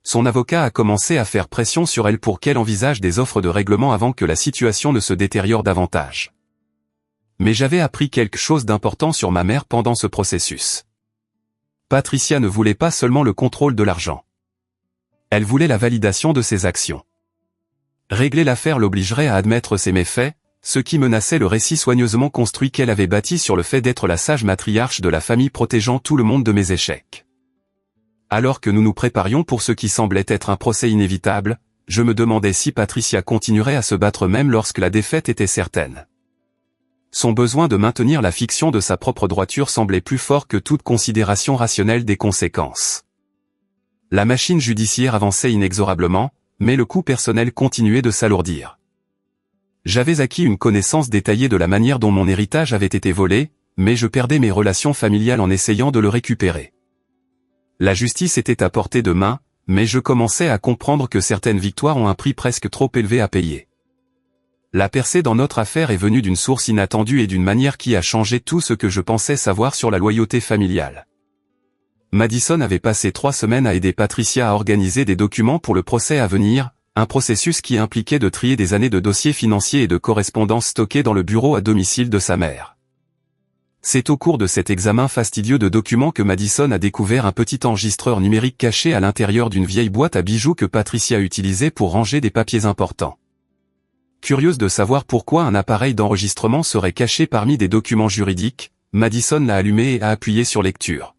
Son avocat a commencé à faire pression sur elle pour qu'elle envisage des offres de règlement avant que la situation ne se détériore davantage. Mais j'avais appris quelque chose d'important sur ma mère pendant ce processus. Patricia ne voulait pas seulement le contrôle de l'argent. Elle voulait la validation de ses actions. Régler l'affaire l'obligerait à admettre ses méfaits, ce qui menaçait le récit soigneusement construit qu'elle avait bâti sur le fait d'être la sage matriarche de la famille protégeant tout le monde de mes échecs. Alors que nous nous préparions pour ce qui semblait être un procès inévitable, je me demandais si Patricia continuerait à se battre même lorsque la défaite était certaine. Son besoin de maintenir la fiction de sa propre droiture semblait plus fort que toute considération rationnelle des conséquences. La machine judiciaire avançait inexorablement, mais le coût personnel continuait de s'alourdir. J'avais acquis une connaissance détaillée de la manière dont mon héritage avait été volé, mais je perdais mes relations familiales en essayant de le récupérer. La justice était à portée de main, mais je commençais à comprendre que certaines victoires ont un prix presque trop élevé à payer. La percée dans notre affaire est venue d'une source inattendue et d'une manière qui a changé tout ce que je pensais savoir sur la loyauté familiale. Madison avait passé 3 semaines à aider Patricia à organiser des documents pour le procès à venir, un processus qui impliquait de trier des années de dossiers financiers et de correspondances stockées dans le bureau à domicile de sa mère. C'est au cours de cet examen fastidieux de documents que Madison a découvert un petit enregistreur numérique caché à l'intérieur d'une vieille boîte à bijoux que Patricia utilisait pour ranger des papiers importants. Curieuse de savoir pourquoi un appareil d'enregistrement serait caché parmi des documents juridiques, Madison l'a allumé et a appuyé sur lecture.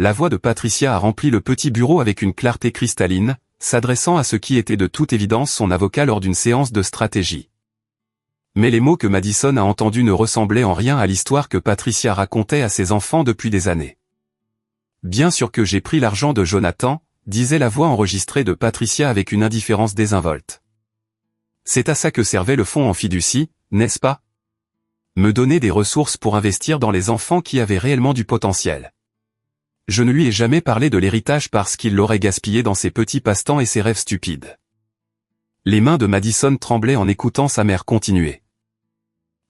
La voix de Patricia a rempli le petit bureau avec une clarté cristalline, s'adressant à ce qui était de toute évidence son avocat lors d'une séance de stratégie. Mais les mots que Madison a entendus ne ressemblaient en rien à l'histoire que Patricia racontait à ses enfants depuis des années. « Bien sûr que j'ai pris l'argent de Jonathan », disait la voix enregistrée de Patricia avec une indifférence désinvolte. C'est à ça que servait le fonds en fiducie, n'est-ce pas? Me donner des ressources pour investir dans les enfants qui avaient réellement du potentiel. Je ne lui ai jamais parlé de l'héritage parce qu'il l'aurait gaspillé dans ses petits passe-temps et ses rêves stupides. Les mains de Madison tremblaient en écoutant sa mère continuer.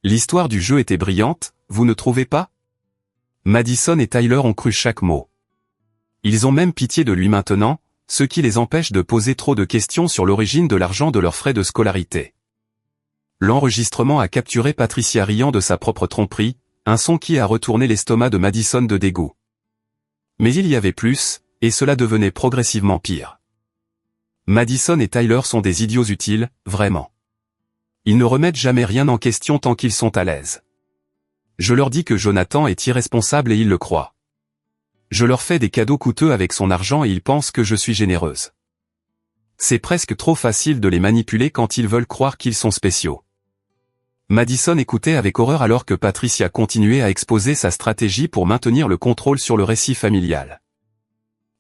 L'histoire du jeu était brillante, vous ne trouvez pas? Madison et Tyler ont cru chaque mot. Ils ont même pitié de lui maintenant, ce qui les empêche de poser trop de questions sur l'origine de l'argent de leurs frais de scolarité. L'enregistrement a capturé Patricia riant de sa propre tromperie, un son qui a retourné l'estomac de Madison de dégoût. Mais il y avait plus, et cela devenait progressivement pire. Madison et Tyler sont des idiots utiles, vraiment. Ils ne remettent jamais rien en question tant qu'ils sont à l'aise. Je leur dis que Jonathan est irresponsable et ils le croient. Je leur fais des cadeaux coûteux avec son argent et ils pensent que je suis généreuse. C'est presque trop facile de les manipuler quand ils veulent croire qu'ils sont spéciaux. Madison écoutait avec horreur alors que Patricia continuait à exposer sa stratégie pour maintenir le contrôle sur le récit familial.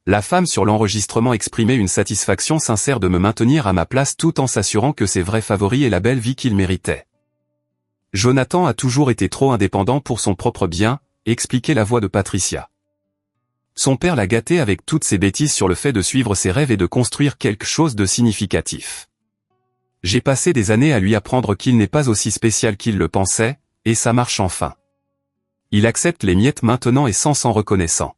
La femme sur l'enregistrement exprimait une satisfaction sincère de me maintenir à ma place tout en s'assurant que ses vrais favoris aient la belle vie qu'ils méritaient. Jonathan a toujours été trop indépendant pour son propre bien, expliquait la voix de Patricia. Son père l'a gâté avec toutes ses bêtises sur le fait de suivre ses rêves et de construire quelque chose de significatif. J'ai passé des années à lui apprendre qu'il n'est pas aussi spécial qu'il le pensait, et ça marche enfin. Il accepte les miettes maintenant et s'en reconnaissant.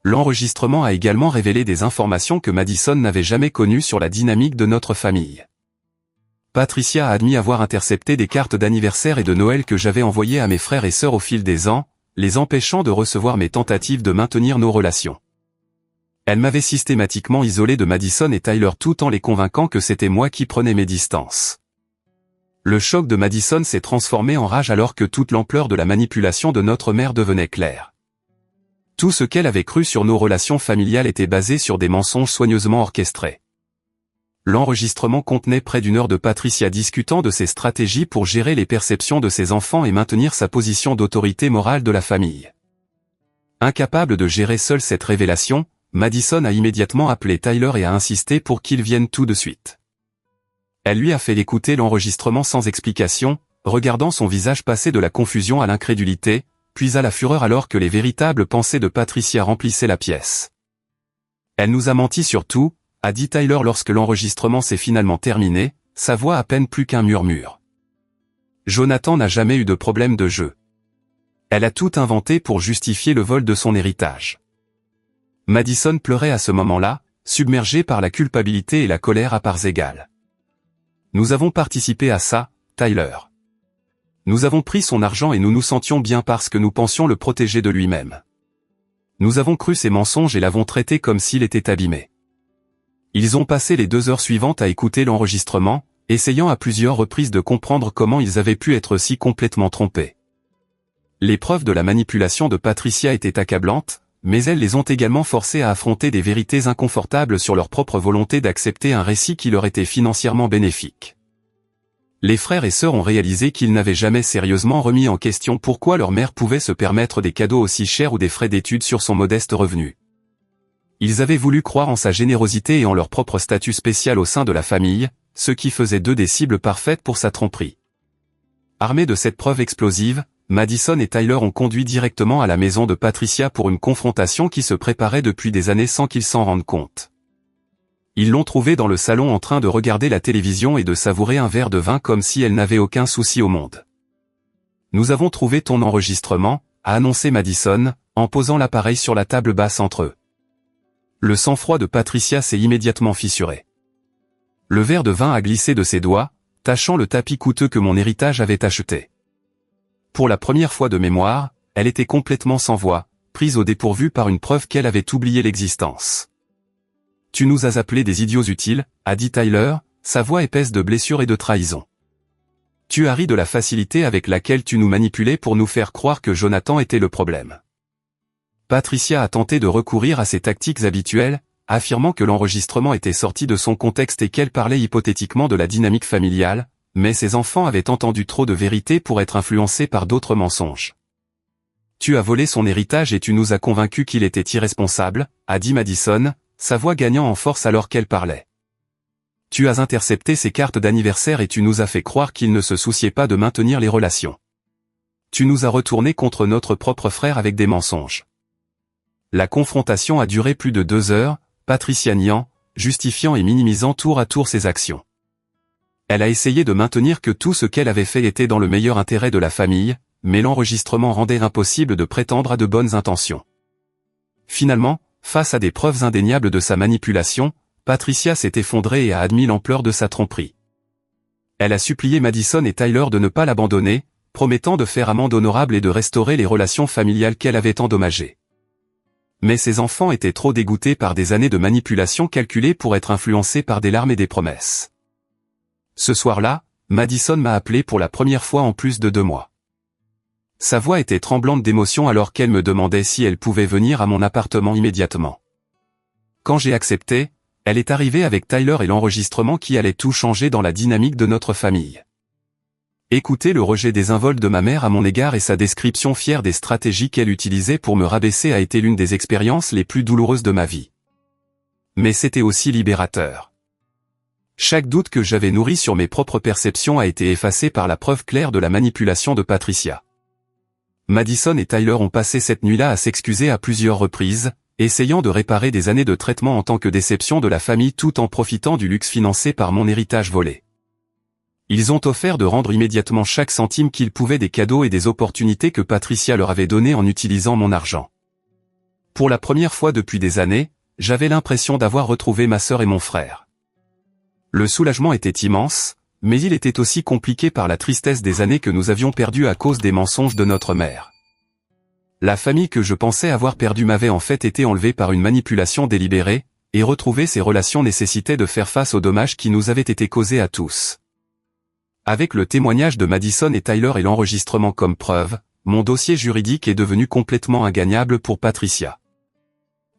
L'enregistrement a également révélé des informations que Madison n'avait jamais connues sur la dynamique de notre famille. Patricia a admis avoir intercepté des cartes d'anniversaire et de Noël que j'avais envoyées à mes frères et sœurs au fil des ans, les empêchant de recevoir mes tentatives de maintenir nos relations. Elle m'avait systématiquement isolé de Madison et Tyler tout en les convainquant que c'était moi qui prenais mes distances. Le choc de Madison s'est transformé en rage alors que toute l'ampleur de la manipulation de notre mère devenait claire. Tout ce qu'elle avait cru sur nos relations familiales était basé sur des mensonges soigneusement orchestrés. L'enregistrement contenait près d'une heure de Patricia discutant de ses stratégies pour gérer les perceptions de ses enfants et maintenir sa position d'autorité morale de la famille. Incapable de gérer seule cette révélation, Madison a immédiatement appelé Tyler et a insisté pour qu'il vienne tout de suite. Elle lui a fait écouter l'enregistrement sans explication, regardant son visage passer de la confusion à l'incrédulité, puis à la fureur alors que les véritables pensées de Patricia remplissaient la pièce. Elle nous a menti sur tout, a dit Tyler lorsque l'enregistrement s'est finalement terminé, sa voix à peine plus qu'un murmure. Jonathan n'a jamais eu de problème de jeu. Elle a tout inventé pour justifier le vol de son héritage. Madison pleurait à ce moment-là, submergée par la culpabilité et la colère à parts égales. Nous avons participé à ça, Tyler. Nous avons pris son argent et nous nous sentions bien parce que nous pensions le protéger de lui-même. Nous avons cru ses mensonges et l'avons traité comme s'il était abîmé. Ils ont passé les 2 heures suivantes à écouter l'enregistrement, essayant à plusieurs reprises de comprendre comment ils avaient pu être si complètement trompés. Les preuves de la manipulation de Patricia étaient accablantes, mais elles les ont également forcés à affronter des vérités inconfortables sur leur propre volonté d'accepter un récit qui leur était financièrement bénéfique. Les frères et sœurs ont réalisé qu'ils n'avaient jamais sérieusement remis en question pourquoi leur mère pouvait se permettre des cadeaux aussi chers ou des frais d'études sur son modeste revenu. Ils avaient voulu croire en sa générosité et en leur propre statut spécial au sein de la famille, ce qui faisait d'eux des cibles parfaites pour sa tromperie. Armés de cette preuve explosive, Madison et Tyler ont conduit directement à la maison de Patricia pour une confrontation qui se préparait depuis des années sans qu'ils s'en rendent compte. Ils l'ont trouvée dans le salon en train de regarder la télévision et de savourer un verre de vin comme si elle n'avait aucun souci au monde. « Nous avons trouvé ton enregistrement », a annoncé Madison, en posant l'appareil sur la table basse entre eux. Le sang-froid de Patricia s'est immédiatement fissuré. Le verre de vin a glissé de ses doigts, tachant le tapis coûteux que mon héritage avait acheté. Pour la première fois de mémoire, elle était complètement sans voix, prise au dépourvu par une preuve qu'elle avait oublié l'existence. « Tu nous as appelés des idiots utiles », a dit Tyler, sa voix épaisse de blessure et de trahison. « Tu as ri de la facilité avec laquelle tu nous manipulais pour nous faire croire que Jonathan était le problème. » Patricia a tenté de recourir à ses tactiques habituelles, affirmant que l'enregistrement était sorti de son contexte et qu'elle parlait hypothétiquement de la dynamique familiale, mais ses enfants avaient entendu trop de vérités pour être influencés par d'autres mensonges. « Tu as volé son héritage et tu nous as convaincus qu'il était irresponsable, » a dit Madison, sa voix gagnant en force alors qu'elle parlait. « Tu as intercepté ses cartes d'anniversaire et tu nous as fait croire qu'il ne se souciait pas de maintenir les relations. Tu nous as retournés contre notre propre frère avec des mensonges. » La confrontation a duré plus de 2 heures, Patricia niant, justifiant et minimisant tour à tour ses actions. Elle a essayé de maintenir que tout ce qu'elle avait fait était dans le meilleur intérêt de la famille, mais l'enregistrement rendait impossible de prétendre à de bonnes intentions. Finalement, face à des preuves indéniables de sa manipulation, Patricia s'est effondrée et a admis l'ampleur de sa tromperie. Elle a supplié Madison et Tyler de ne pas l'abandonner, promettant de faire amende honorable et de restaurer les relations familiales qu'elle avait endommagées. Mais ses enfants étaient trop dégoûtés par des années de manipulation calculées pour être influencés par des larmes et des promesses. Ce soir-là, Madison m'a appelé pour la première fois en plus de 2 mois. Sa voix était tremblante d'émotion alors qu'elle me demandait si elle pouvait venir à mon appartement immédiatement. Quand j'ai accepté, elle est arrivée avec Tyler et l'enregistrement qui allait tout changer dans la dynamique de notre famille. Écouter le rejet désinvolte de ma mère à mon égard et sa description fière des stratégies qu'elle utilisait pour me rabaisser a été l'une des expériences les plus douloureuses de ma vie. Mais c'était aussi libérateur. Chaque doute que j'avais nourri sur mes propres perceptions a été effacé par la preuve claire de la manipulation de Patricia. Madison et Tyler ont passé cette nuit-là à s'excuser à plusieurs reprises, essayant de réparer des années de traitement en tant que déception de la famille tout en profitant du luxe financé par mon héritage volé. Ils ont offert de rendre immédiatement chaque centime qu'ils pouvaient des cadeaux et des opportunités que Patricia leur avait donnés en utilisant mon argent. Pour la première fois depuis des années, j'avais l'impression d'avoir retrouvé ma sœur et mon frère. Le soulagement était immense, mais il était aussi compliqué par la tristesse des années que nous avions perdues à cause des mensonges de notre mère. La famille que je pensais avoir perdue m'avait en fait été enlevée par une manipulation délibérée, et retrouver ces relations nécessitait de faire face aux dommages qui nous avaient été causés à tous. Avec le témoignage de Madison et Tyler et l'enregistrement comme preuve, mon dossier juridique est devenu complètement ingagnable pour Patricia.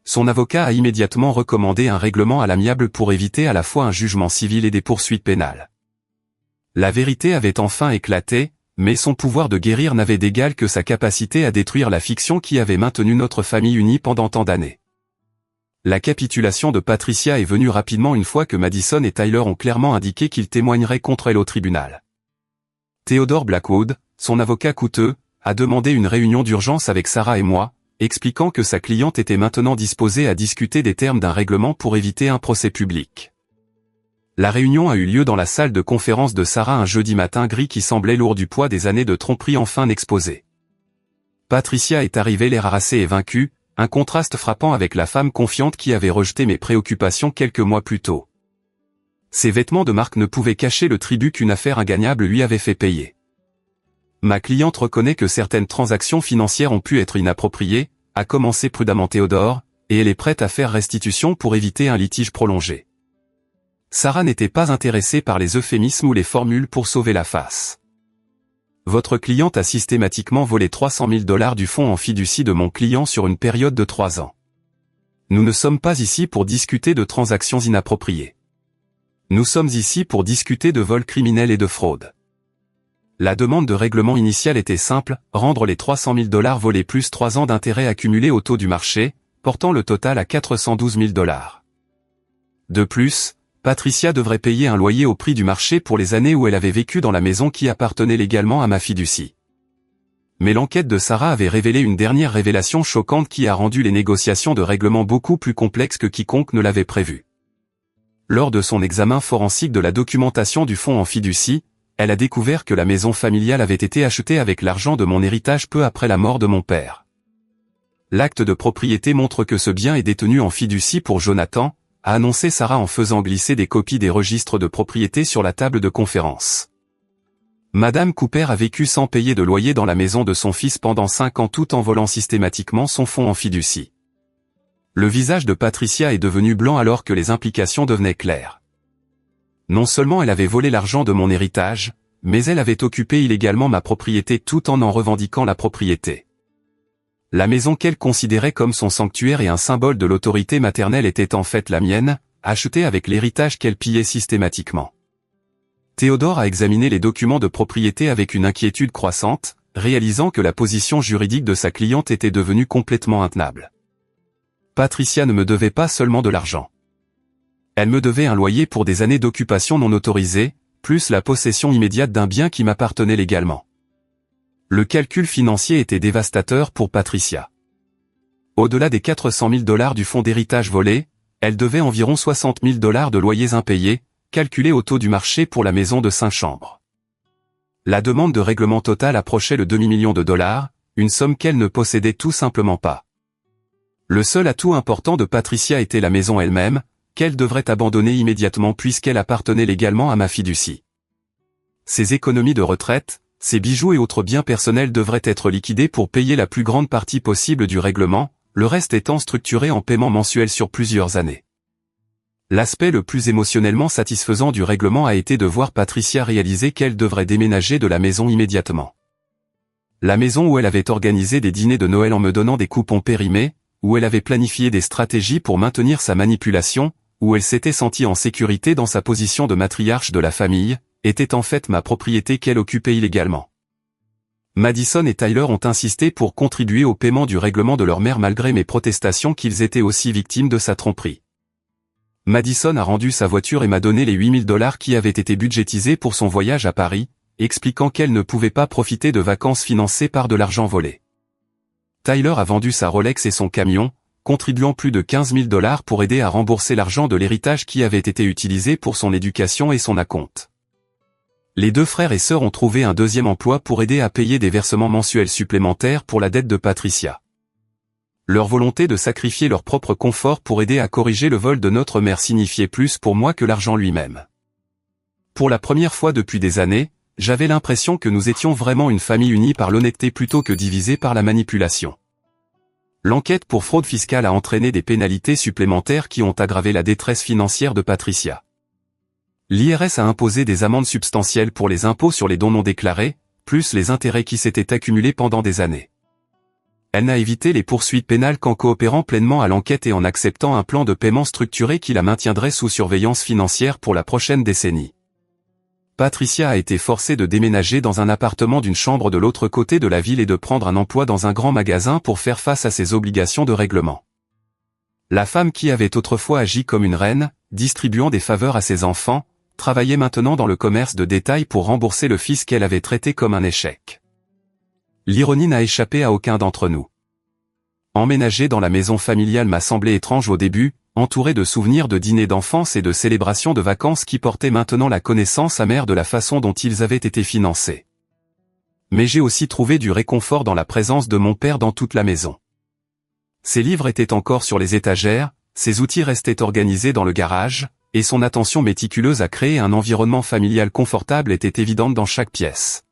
Son avocat a immédiatement recommandé un règlement à l'amiable pour éviter à la fois un jugement civil et des poursuites pénales. La vérité avait enfin éclaté, mais son pouvoir de guérir n'avait d'égal que sa capacité à détruire la fiction qui avait maintenu notre famille unie pendant tant d'années. La capitulation de Patricia est venue rapidement une fois que Madison et Tyler ont clairement indiqué qu'ils témoigneraient contre elle au tribunal. Theodore Blackwood, son avocat coûteux, a demandé une réunion d'urgence avec Sarah et moi, expliquant que sa cliente était maintenant disposée à discuter des termes d'un règlement pour éviter un procès public. La réunion a eu lieu dans la salle de conférence de Sarah un jeudi matin gris qui semblait lourd du poids des années de tromperie enfin exposées. Patricia est arrivée l'air harassée et vaincue, un contraste frappant avec la femme confiante qui avait rejeté mes préoccupations quelques mois plus tôt. Ses vêtements de marque ne pouvaient cacher le tribut qu'une affaire ingagnable lui avait fait payer. Ma cliente reconnaît que certaines transactions financières ont pu être inappropriées, a commencé prudemment Théodore, et elle est prête à faire restitution pour éviter un litige prolongé. Sarah n'était pas intéressée par les euphémismes ou les formules pour sauver la face. Votre cliente a systématiquement volé 300 000 $ du fonds en fiducie de mon client sur une période de 3 ans. Nous ne sommes pas ici pour discuter de transactions inappropriées. Nous sommes ici pour discuter de vol criminel et de fraude. La demande de règlement initiale était simple, rendre les 300 000 $ volés plus 3 ans d'intérêt accumulés au taux du marché, portant le total à 412 000 $. De plus, Patricia devrait payer un loyer au prix du marché pour les années où elle avait vécu dans la maison qui appartenait légalement à ma fiducie. Mais l'enquête de Sarah avait révélé une dernière révélation choquante qui a rendu les négociations de règlement beaucoup plus complexes que quiconque ne l'avait prévu. Lors de son examen forensique de la documentation du fonds en fiducie, elle a découvert que la maison familiale avait été achetée avec l'argent de mon héritage peu après la mort de mon père. L'acte de propriété montre que ce bien est détenu en fiducie pour Jonathan, a annoncé Sarah en faisant glisser des copies des registres de propriété sur la table de conférence. Madame Cooper a vécu sans payer de loyer dans la maison de son fils pendant 5 ans tout en volant systématiquement son fonds en fiducie. Le visage de Patricia est devenu blanc alors que les implications devenaient claires. Non seulement elle avait volé l'argent de mon héritage, mais elle avait occupé illégalement ma propriété tout en revendiquant la propriété. La maison qu'elle considérait comme son sanctuaire et un symbole de l'autorité maternelle était en fait la mienne, achetée avec l'héritage qu'elle pillait systématiquement. Théodore a examiné les documents de propriété avec une inquiétude croissante, réalisant que la position juridique de sa cliente était devenue complètement intenable. Patricia ne me devait pas seulement de l'argent. Elle me devait un loyer pour des années d'occupation non autorisée, plus la possession immédiate d'un bien qui m'appartenait légalement. Le calcul financier était dévastateur pour Patricia. Au-delà des 400 000 $ du fonds d'héritage volé, elle devait environ 60 000 $ de loyers impayés, calculés au taux du marché pour la maison de 5 chambres. La demande de règlement total approchait le demi-million de dollars, une somme qu'elle ne possédait tout simplement pas. Le seul atout important de Patricia était la maison elle-même, qu'elle devrait abandonner immédiatement puisqu'elle appartenait légalement à ma fiducie. Ses économies de retraite, ses bijoux et autres biens personnels devraient être liquidés pour payer la plus grande partie possible du règlement, le reste étant structuré en paiement mensuel sur plusieurs années. L'aspect le plus émotionnellement satisfaisant du règlement a été de voir Patricia réaliser qu'elle devrait déménager de la maison immédiatement. La maison où elle avait organisé des dîners de Noël en me donnant des coupons périmés, où elle avait planifié des stratégies pour maintenir sa manipulation, où elle s'était sentie en sécurité dans sa position de matriarche de la famille, était en fait ma propriété qu'elle occupait illégalement. Madison et Tyler ont insisté pour contribuer au paiement du règlement de leur mère malgré mes protestations qu'ils étaient aussi victimes de sa tromperie. Madison a rendu sa voiture et m'a donné les 8 000 $ qui avaient été budgétisés pour son voyage à Paris, expliquant qu'elle ne pouvait pas profiter de vacances financées par de l'argent volé. Tyler a vendu sa Rolex et son camion, contribuant plus de 15 000 $ pour aider à rembourser l'argent de l'héritage qui avait été utilisé pour son éducation et son acompte. Les deux frères et sœurs ont trouvé un deuxième emploi pour aider à payer des versements mensuels supplémentaires pour la dette de Patricia. Leur volonté de sacrifier leur propre confort pour aider à corriger le vol de notre mère signifiait plus pour moi que l'argent lui-même. Pour la première fois depuis des années, j'avais l'impression que nous étions vraiment une famille unie par l'honnêteté plutôt que divisée par la manipulation. L'enquête pour fraude fiscale a entraîné des pénalités supplémentaires qui ont aggravé la détresse financière de Patricia. L'IRS a imposé des amendes substantielles pour les impôts sur les dons non déclarés, plus les intérêts qui s'étaient accumulés pendant des années. Elle n'a évité les poursuites pénales qu'en coopérant pleinement à l'enquête et en acceptant un plan de paiement structuré qui la maintiendrait sous surveillance financière pour la prochaine décennie. Patricia a été forcée de déménager dans un appartement d'une chambre de l'autre côté de la ville et de prendre un emploi dans un grand magasin pour faire face à ses obligations de règlement. La femme qui avait autrefois agi comme une reine, distribuant des faveurs à ses enfants, travaillait maintenant dans le commerce de détail pour rembourser le fils qu'elle avait traité comme un échec. L'ironie n'a échappé à aucun d'entre nous. Emménager dans la maison familiale m'a semblé étrange au début, entouré de souvenirs de dîners d'enfance et de célébrations de vacances qui portaient maintenant la connaissance amère de la façon dont ils avaient été financés. Mais j'ai aussi trouvé du réconfort dans la présence de mon père dans toute la maison. Ses livres étaient encore sur les étagères, ses outils restaient organisés dans le garage, et son attention méticuleuse à créer un environnement familial confortable était évidente dans chaque pièce.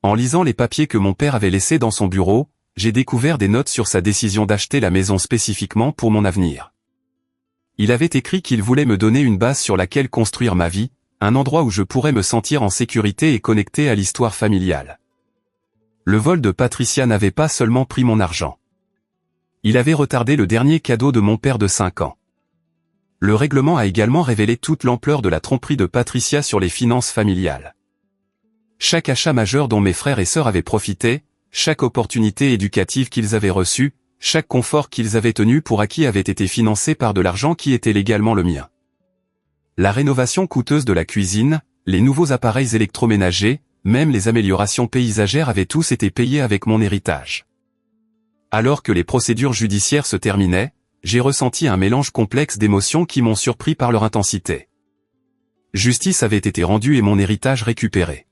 En lisant les papiers que mon père avait laissés dans son bureau, j'ai découvert des notes sur sa décision d'acheter la maison spécifiquement pour mon avenir. Il avait écrit qu'il voulait me donner une base sur laquelle construire ma vie, un endroit où je pourrais me sentir en sécurité et connecté à l'histoire familiale. Le vol de Patricia n'avait pas seulement pris mon argent. Il avait retardé le dernier cadeau de mon père de 5 ans. Le règlement a également révélé toute l'ampleur de la tromperie de Patricia sur les finances familiales. Chaque achat majeur dont mes frères et sœurs avaient profité, chaque opportunité éducative qu'ils avaient reçue, chaque confort qu'ils avaient tenu pour acquis avait été financé par de l'argent qui était légalement le mien. La rénovation coûteuse de la cuisine, les nouveaux appareils électroménagers, même les améliorations paysagères avaient tous été payés avec mon héritage. Alors que les procédures judiciaires se terminaient, j'ai ressenti un mélange complexe d'émotions qui m'ont surpris par leur intensité. Justice avait été rendue et mon héritage récupéré.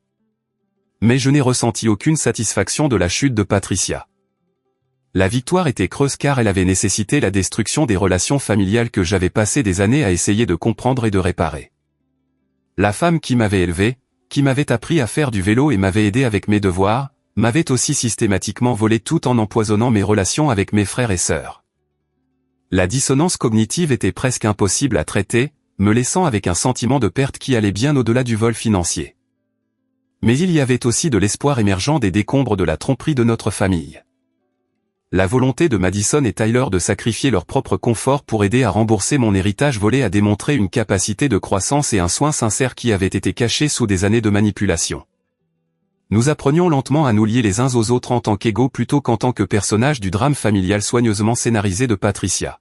Mais je n'ai ressenti aucune satisfaction de la chute de Patricia. La victoire était creuse car elle avait nécessité la destruction des relations familiales que j'avais passé des années à essayer de comprendre et de réparer. La femme qui m'avait élevé, qui m'avait appris à faire du vélo et m'avait aidé avec mes devoirs, m'avait aussi systématiquement volé tout en empoisonnant mes relations avec mes frères et sœurs. La dissonance cognitive était presque impossible à traiter, me laissant avec un sentiment de perte qui allait bien au-delà du vol financier. Mais il y avait aussi de l'espoir émergeant des décombres de la tromperie de notre famille. La volonté de Madison et Tyler de sacrifier leur propre confort pour aider à rembourser mon héritage volé a démontré une capacité de croissance et un soin sincère qui avaient été cachés sous des années de manipulation. Nous apprenions lentement à nous lier les uns aux autres en tant qu'égaux plutôt qu'en tant que personnages du drame familial soigneusement scénarisé de Patricia.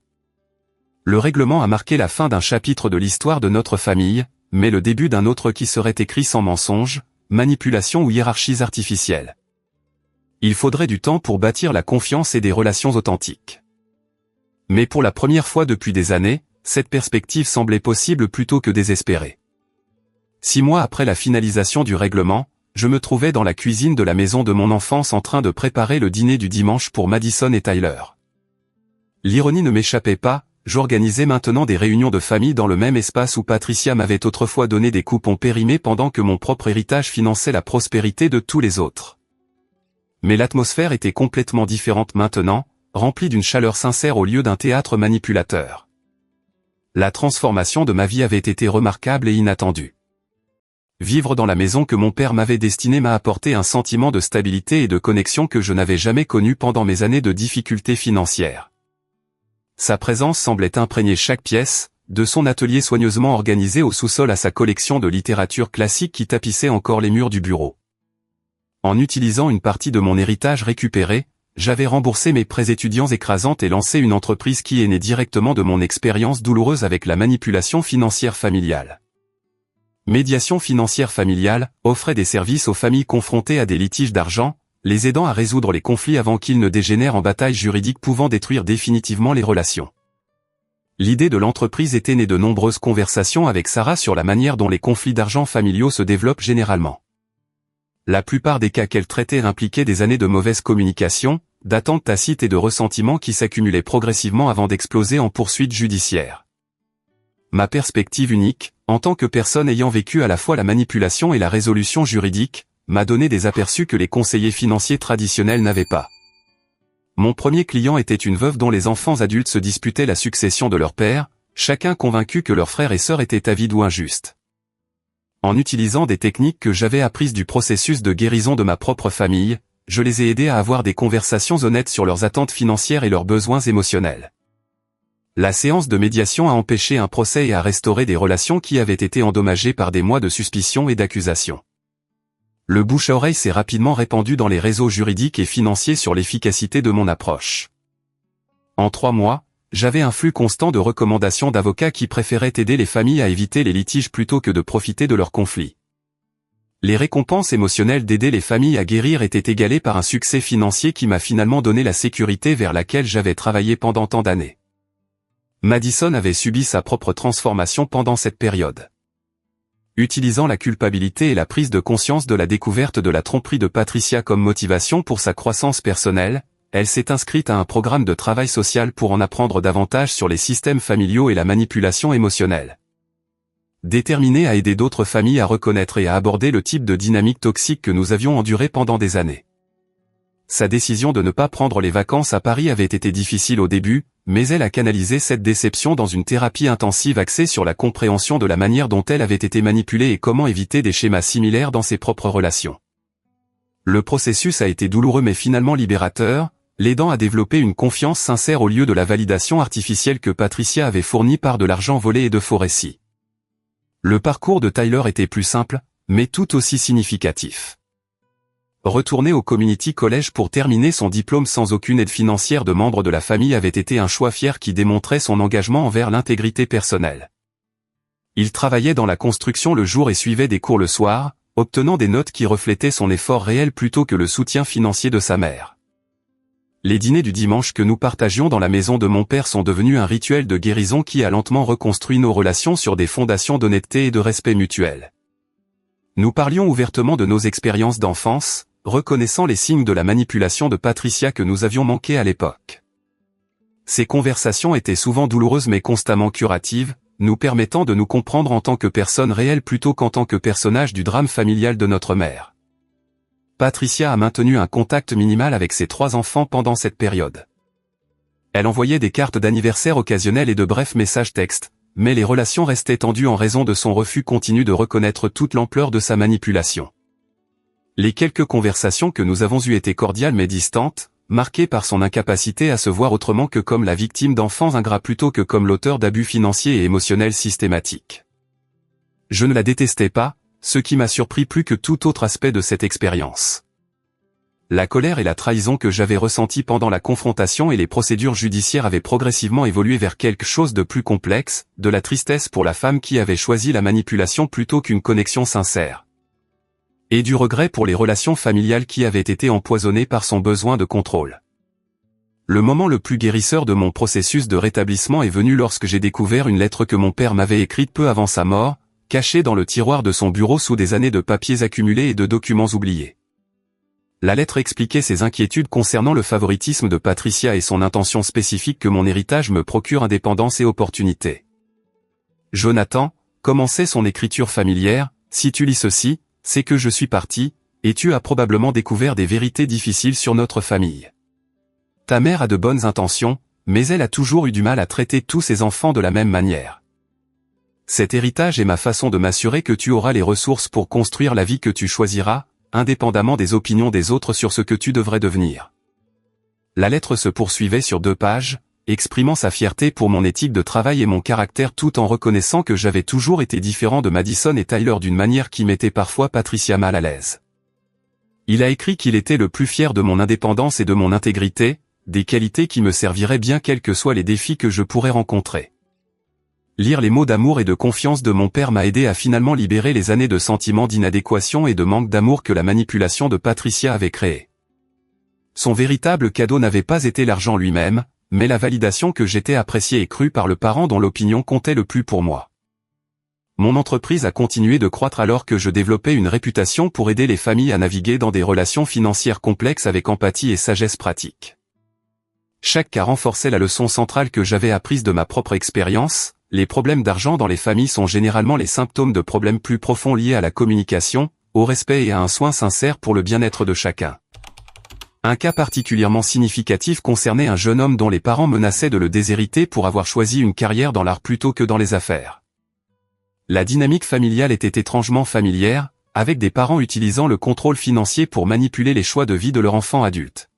Le règlement a marqué la fin d'un chapitre de l'histoire de notre famille, mais le début d'un autre qui serait écrit sans mensonge, manipulation ou hiérarchies artificielles. Il faudrait du temps pour bâtir la confiance et des relations authentiques. Mais pour la première fois depuis des années, cette perspective semblait possible plutôt que désespérée. 6 mois après la finalisation du règlement, je me trouvais dans la cuisine de la maison de mon enfance en train de préparer le dîner du dimanche pour Madison et Tyler. L'ironie ne m'échappait pas, j'organisais maintenant des réunions de famille dans le même espace où Patricia m'avait autrefois donné des coupons périmés pendant que mon propre héritage finançait la prospérité de tous les autres. Mais l'atmosphère était complètement différente maintenant, remplie d'une chaleur sincère au lieu d'un théâtre manipulateur. La transformation de ma vie avait été remarquable et inattendue. Vivre dans la maison que mon père m'avait destinée m'a apporté un sentiment de stabilité et de connexion que je n'avais jamais connu pendant mes années de difficultés financières. Sa présence semblait imprégner chaque pièce, de son atelier soigneusement organisé au sous-sol à sa collection de littérature classique qui tapissait encore les murs du bureau. En utilisant une partie de mon héritage récupéré, j'avais remboursé mes prêts étudiants écrasantes et lancé une entreprise qui est née directement de mon expérience douloureuse avec la manipulation financière familiale. Médiation financière familiale offrait des services aux familles confrontées à des litiges d'argent, les aidant à résoudre les conflits avant qu'ils ne dégénèrent en batailles juridiques pouvant détruire définitivement les relations. L'idée de l'entreprise était née de nombreuses conversations avec Sarah sur la manière dont les conflits d'argent familiaux se développent généralement. La plupart des cas qu'elle traitait impliquaient des années de mauvaise communication, d'attentes tacites et de ressentiments qui s'accumulaient progressivement avant d'exploser en poursuites judiciaires. Ma perspective unique, en tant que personne ayant vécu à la fois la manipulation et la résolution juridique, m'a donné des aperçus que les conseillers financiers traditionnels n'avaient pas. Mon premier client était une veuve dont les enfants adultes se disputaient la succession de leur père, chacun convaincu que leurs frères et sœurs étaient avides ou injustes. En utilisant des techniques que j'avais apprises du processus de guérison de ma propre famille, je les ai aidés à avoir des conversations honnêtes sur leurs attentes financières et leurs besoins émotionnels. La séance de médiation a empêché un procès et a restauré des relations qui avaient été endommagées par des mois de suspicion et d'accusation. Le bouche à oreille s'est rapidement répandu dans les réseaux juridiques et financiers sur l'efficacité de mon approche. En 3 mois, j'avais un flux constant de recommandations d'avocats qui préféraient aider les familles à éviter les litiges plutôt que de profiter de leurs conflits. Les récompenses émotionnelles d'aider les familles à guérir étaient égalées par un succès financier qui m'a finalement donné la sécurité vers laquelle j'avais travaillé pendant tant d'années. Madison avait subi sa propre transformation pendant cette période. Utilisant la culpabilité et la prise de conscience de la découverte de la tromperie de Patricia comme motivation pour sa croissance personnelle, elle s'est inscrite à un programme de travail social pour en apprendre davantage sur les systèmes familiaux et la manipulation émotionnelle. Déterminée à aider d'autres familles à reconnaître et à aborder le type de dynamique toxique que nous avions enduré pendant des années. Sa décision de ne pas prendre les vacances à Paris avait été difficile au début, mais elle a canalisé cette déception dans une thérapie intensive axée sur la compréhension de la manière dont elle avait été manipulée et comment éviter des schémas similaires dans ses propres relations. Le processus a été douloureux mais finalement libérateur, l'aidant à développer une confiance sincère au lieu de la validation artificielle que Patricia avait fournie par de l'argent volé et de faux récits. Le parcours de Tyler était plus simple, mais tout aussi significatif. Retourner au Community College pour terminer son diplôme sans aucune aide financière de membres de la famille avait été un choix fier qui démontrait son engagement envers l'intégrité personnelle. Il travaillait dans la construction le jour et suivait des cours le soir, obtenant des notes qui reflétaient son effort réel plutôt que le soutien financier de sa mère. Les dîners du dimanche que nous partagions dans la maison de mon père sont devenus un rituel de guérison qui a lentement reconstruit nos relations sur des fondations d'honnêteté et de respect mutuel. Nous parlions ouvertement de nos expériences d'enfance, reconnaissant les signes de la manipulation de Patricia que nous avions manqués à l'époque. Ces conversations étaient souvent douloureuses mais constamment curatives, nous permettant de nous comprendre en tant que personnes réelles plutôt qu'en tant que personnages du drame familial de notre mère. Patricia a maintenu un contact minimal avec ses 3 enfants pendant cette période. Elle envoyait des cartes d'anniversaire occasionnelles et de brefs messages textes, mais les relations restaient tendues en raison de son refus continu de reconnaître toute l'ampleur de sa manipulation. Les quelques conversations que nous avons eues étaient cordiales mais distantes, marquées par son incapacité à se voir autrement que comme la victime d'enfants ingrats plutôt que comme l'auteur d'abus financiers et émotionnels systématiques. Je ne la détestais pas, ce qui m'a surpris plus que tout autre aspect de cette expérience. La colère et la trahison que j'avais ressenties pendant la confrontation et les procédures judiciaires avaient progressivement évolué vers quelque chose de plus complexe, de la tristesse pour la femme qui avait choisi la manipulation plutôt qu'une connexion sincère. Et du regret pour les relations familiales qui avaient été empoisonnées par son besoin de contrôle. Le moment le plus guérisseur de mon processus de rétablissement est venu lorsque j'ai découvert une lettre que mon père m'avait écrite peu avant sa mort, cachée dans le tiroir de son bureau sous des années de papiers accumulés et de documents oubliés. La lettre expliquait ses inquiétudes concernant le favoritisme de Patricia et son intention spécifique que mon héritage me procure indépendance et opportunité. Jonathan, commençait son écriture familière, si tu lis ceci, c'est que je suis parti, et tu as probablement découvert des vérités difficiles sur notre famille. Ta mère a de bonnes intentions, mais elle a toujours eu du mal à traiter tous ses enfants de la même manière. Cet héritage est ma façon de m'assurer que tu auras les ressources pour construire la vie que tu choisiras, indépendamment des opinions des autres sur ce que tu devrais devenir. La lettre se poursuivait sur 2 pages, exprimant sa fierté pour mon éthique de travail et mon caractère tout en reconnaissant que j'avais toujours été différent de Madison et Tyler d'une manière qui mettait parfois Patricia mal à l'aise. Il a écrit qu'il était le plus fier de mon indépendance et de mon intégrité, des qualités qui me serviraient bien quels que soient les défis que je pourrais rencontrer. Lire les mots d'amour et de confiance de mon père m'a aidé à finalement libérer les années de sentiments d'inadéquation et de manque d'amour que la manipulation de Patricia avait créé. Son véritable cadeau n'avait pas été l'argent lui-même, mais la validation que j'étais apprécié et cru par le parent dont l'opinion comptait le plus pour moi. Mon entreprise a continué de croître alors que je développais une réputation pour aider les familles à naviguer dans des relations financières complexes avec empathie et sagesse pratique. Chaque cas renforçait la leçon centrale que j'avais apprise de ma propre expérience, les problèmes d'argent dans les familles sont généralement les symptômes de problèmes plus profonds liés à la communication, au respect et à un soin sincère pour le bien-être de chacun. Un cas particulièrement significatif concernait un jeune homme dont les parents menaçaient de le déshériter pour avoir choisi une carrière dans l'art plutôt que dans les affaires. La dynamique familiale était étrangement familière, avec des parents utilisant le contrôle financier pour manipuler les choix de vie de leur enfant adulte.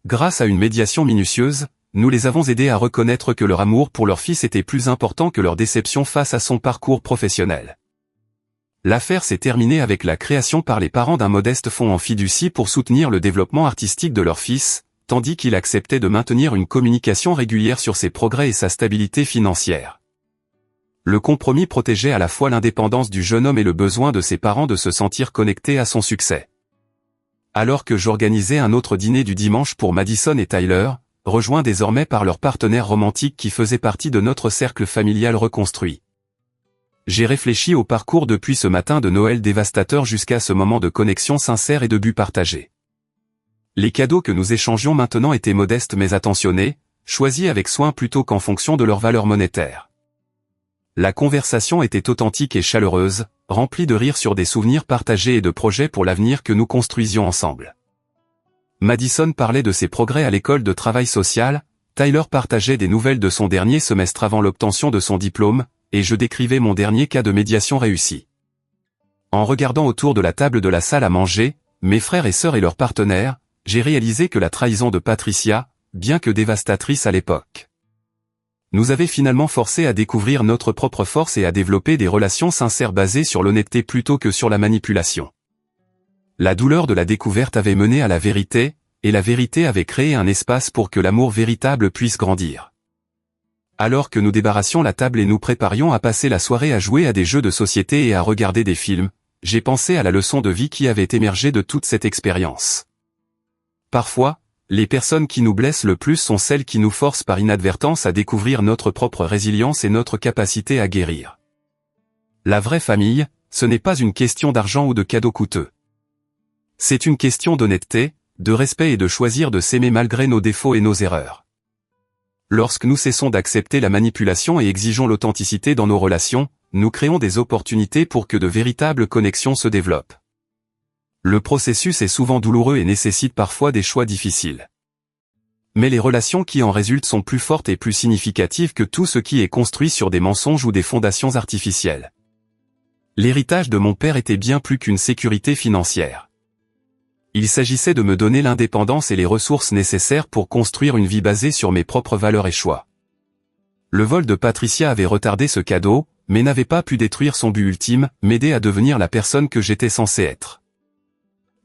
Grâce à une médiation minutieuse, nous les avons aidés à reconnaître que leur amour pour leur fils était plus important que leur déception face à son parcours professionnel. L'affaire s'est terminée avec la création par les parents d'un modeste fonds en fiducie pour soutenir le développement artistique de leur fils, tandis qu'il acceptait de maintenir une communication régulière sur ses progrès et sa stabilité financière. Le compromis protégeait à la fois l'indépendance du jeune homme et le besoin de ses parents de se sentir connectés à son succès. Alors que j'organisais un autre dîner du dimanche pour Madison et Tyler, rejoints désormais par leur partenaire romantique qui faisait partie de notre cercle familial reconstruit. J'ai réfléchi au parcours depuis ce matin de Noël dévastateur jusqu'à ce moment de connexion sincère et de but partagé. Les cadeaux que nous échangions maintenant étaient modestes mais attentionnés, choisis avec soin plutôt qu'en fonction de leur valeur monétaire. La conversation était authentique et chaleureuse, remplie de rires sur des souvenirs partagés et de projets pour l'avenir que nous construisions ensemble. Madison parlait de ses progrès à l'école de travail social, Tyler partageait des nouvelles de son dernier semestre avant l'obtention de son diplôme, et je décrivais mon dernier cas de médiation réussi. En regardant autour de la table de la salle à manger, mes frères et sœurs et leurs partenaires, j'ai réalisé que la trahison de Patricia, bien que dévastatrice à l'époque, nous avait finalement forcés à découvrir notre propre force et à développer des relations sincères basées sur l'honnêteté plutôt que sur la manipulation. La douleur de la découverte avait mené à la vérité, et la vérité avait créé un espace pour que l'amour véritable puisse grandir. Alors que nous débarrassions la table et nous préparions à passer la soirée à jouer à des jeux de société et à regarder des films, j'ai pensé à la leçon de vie qui avait émergé de toute cette expérience. Parfois, les personnes qui nous blessent le plus sont celles qui nous forcent par inadvertance à découvrir notre propre résilience et notre capacité à guérir. La vraie famille, ce n'est pas une question d'argent ou de cadeaux coûteux. C'est une question d'honnêteté, de respect et de choisir de s'aimer malgré nos défauts et nos erreurs. Lorsque nous cessons d'accepter la manipulation et exigeons l'authenticité dans nos relations, nous créons des opportunités pour que de véritables connexions se développent. Le processus est souvent douloureux et nécessite parfois des choix difficiles. Mais les relations qui en résultent sont plus fortes et plus significatives que tout ce qui est construit sur des mensonges ou des fondations artificielles. L'héritage de mon père était bien plus qu'une sécurité financière. Il s'agissait de me donner l'indépendance et les ressources nécessaires pour construire une vie basée sur mes propres valeurs et choix. Le vol de Patricia avait retardé ce cadeau, mais n'avait pas pu détruire son but ultime, m'aider à devenir la personne que j'étais censé être.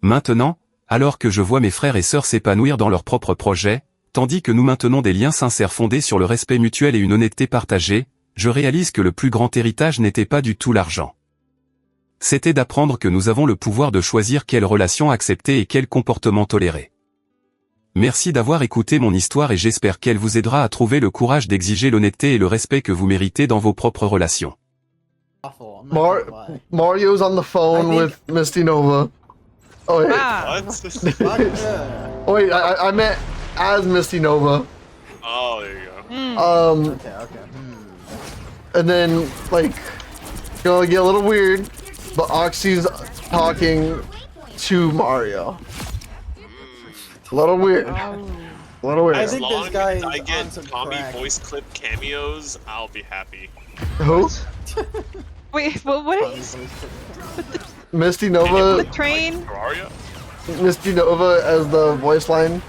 Maintenant, alors que je vois mes frères et sœurs s'épanouir dans leurs propres projets, tandis que nous maintenons des liens sincères fondés sur le respect mutuel et une honnêteté partagée, je réalise que le plus grand héritage n'était pas du tout l'argent. C'était d'apprendre que nous avons le pouvoir de choisir quelles relations accepter et quels comportements tolérer. Merci d'avoir écouté mon histoire et j'espère qu'elle vous aidera à trouver le courage d'exiger l'honnêteté et le respect que vous méritez dans vos propres relations. Mario's on the phone with Misty Nova. Oh wait, What? wait, I meant as Misty Nova. Oh, there you go. Okay. And then like, gonna get a little weird, but Oxy's talking to Mario. A little weird. A little weird. I As think long this guy as I is on get some Tommy crack. voice clip cameos, I'll be happy. Who? Wait, what is Misty the Nova. train? Terraria? Misty Nova as the voice line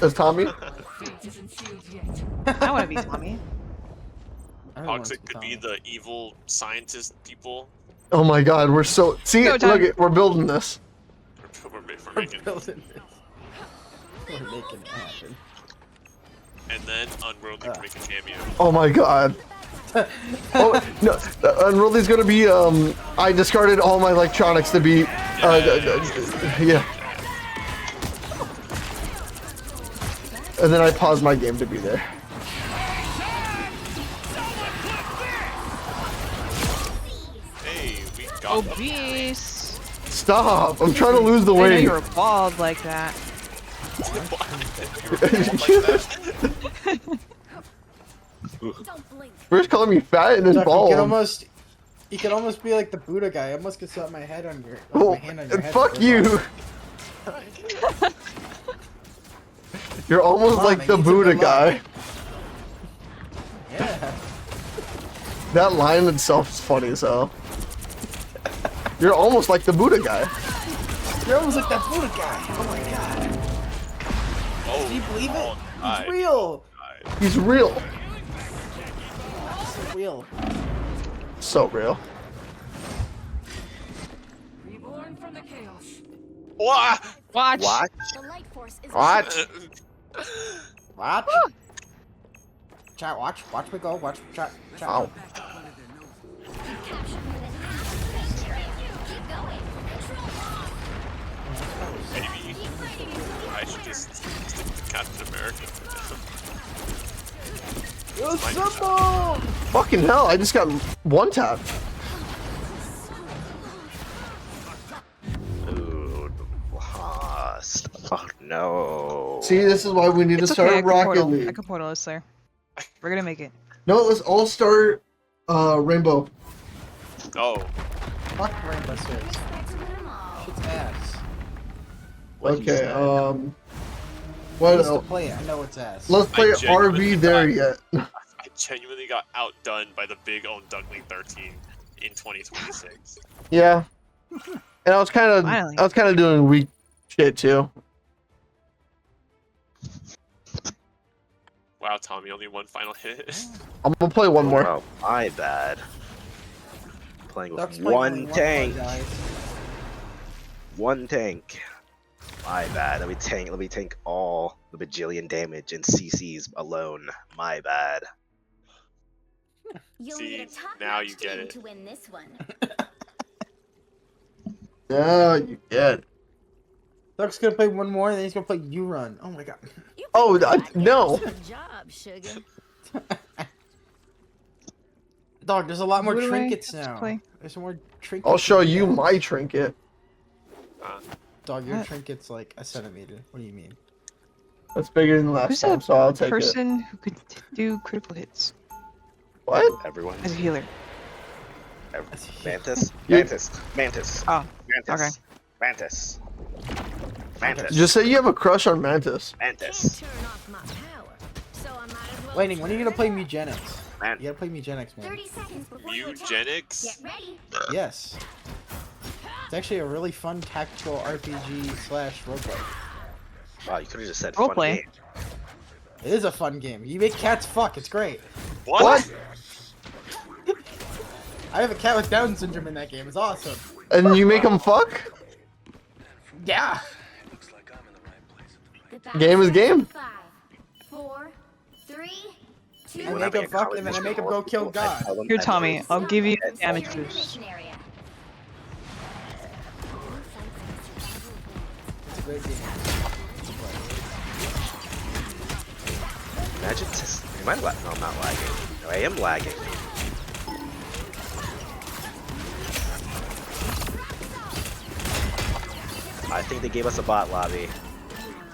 as Tommy. I want to be Tommy. Toxic could be the evil scientist people. Oh my God, we're so see. Go, Look, Tommy. we're building this. We're We're making, building this. We're making it happen. and then Unworldly can make a cameo. Oh my God. Oh no, Unruly's gonna be. I discarded all my electronics to be. Yeah. And then I paused my game to be there. Hey, we got them. Obese. Stop! I'm trying to lose the I know weight. you were bald like that. First calling me fat and then Chuck, bald. you could almost be like the Buddha guy. I almost could set my head on your, Oh, my hand on your head. fuck for you. You're almost Come on, like man, the you took Buddha a lot. guy. Yeah. That line itself is funny as hell. You're almost like the Buddha guy. You're almost like that Buddha guy. Oh my god. Oh, Do you believe it? God. It's real. He's real. It's real. So real. Wah! Watch. What? What? Watch. Chat, watch. Watch me go. Watch. Chat. Ow. Maybe I should just stick to Captain America. Yo, Simba! Fucking hell, I just got one tap. Dude. Lost. Oh no. See, this is why we need It's to start okay, I can Rocket portal. I League. can portal us there. We're gonna make it. No, let's all start Rainbow. Oh, Fuck Rainbow Six. Shit's ass. What he Okay, said. what I used to else? play it. I know it's ass. Let's play genuinely RV there forgot. yet. I genuinely got outdone by the big own Duckling 13 in 2026. Yeah. And I was kind of Finally. doing weak shit too. Wow, Tommy, only one final hit. I'm gonna play one more. Oh, my bad. Playing Duck's with playing one only tank. part, guys. One tank. My bad. Let me tank all the bajillion damage in CCs alone. My bad. You'll See, need a top now you get team it. to win this one. Yeah, you get it. Duck's gonna play one more, and then he's gonna play You Run. Oh my god. You Oh, pretty goddamn no. good job, sugar. Dog, there's a lot more What do I trinkets have to now. play? There's some more trinkets. I'll show you my trinket. Dog, your What? trinket's like a centimeter. What do you mean? That's bigger than last Who's time, that so I'll take it. person who could do critical hits What? Everyone. as a healer? Mantis? Yeah. Mantis. Mantis. Oh, Mantis. okay. Mantis. Mantis. Just say you have a crush on Mantis. Mantis. Can't turn off my power, so I might as well. Lightning, when are you gonna play Mugenics? Man. You gotta play Mugenics, man. 30 seconds before you attack. Eugenics? Get ready. Yes. It's actually a really fun tactical RPG slash roguelike. Wow, you could have just said Role fun play. game. It is a fun game. You make cats fuck. It's great. What? I have a cat with Down syndrome in that game. It's awesome. And you make them fuck? Yeah. The Game is game. 5, 4, 3, 2, I make him fuck, and then I make him go kill God. Here, Tommy, I'll give you a damage Secure boost. mission area. It's a great game. Imagine just. Am I no, I'm not lagging. No, I am lagging. I think they gave us a bot lobby.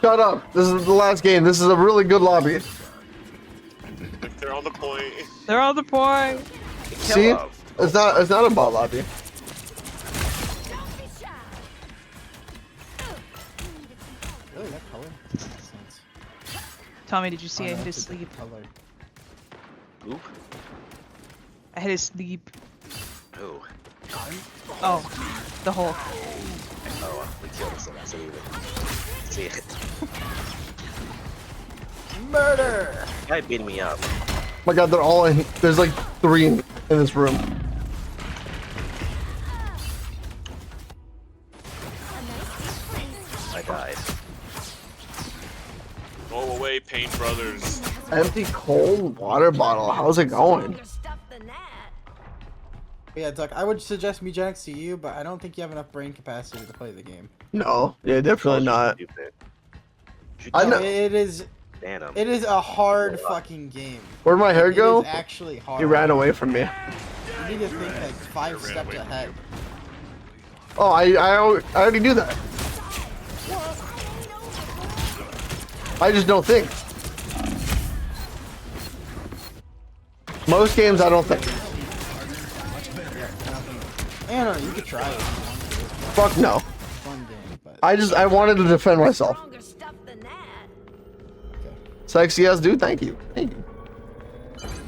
Shut up. This is the last game. This is a really good lobby. They're on the point. They're on the point. See? It's not a bot lobby. Really, that color? Makes sense. Tommy, did you see Oh, I no, hit his it's a sleep? different color. Oop. I hit his sleep. Ooh. Oh, the hole. Oh, we killed us. So we would see it. Murder! Guy beating me up. Oh my god, they're all in. There's like 3 in this room. I died. Go away, Pain Brothers. Empty cold water bottle. How's it going? Bigger stuff than that. Yeah, Duck, I would suggest Mugenics to you, but I don't think you have enough brain capacity to play the game. No. Yeah, definitely not. Stupid. I know. It is Phantom. it is a hard fucking game. Where'd my hair It go? is actually hard. He ran away from me. You need to think like 5 steps ahead. Oh, I already knew that. I just don't think. Most games, I don't think. I don't know, you could try it. Fuck no. Fun game, but I wanted to defend myself. Stronger stuff than that. Sexy ass dude, thank you. Thank you.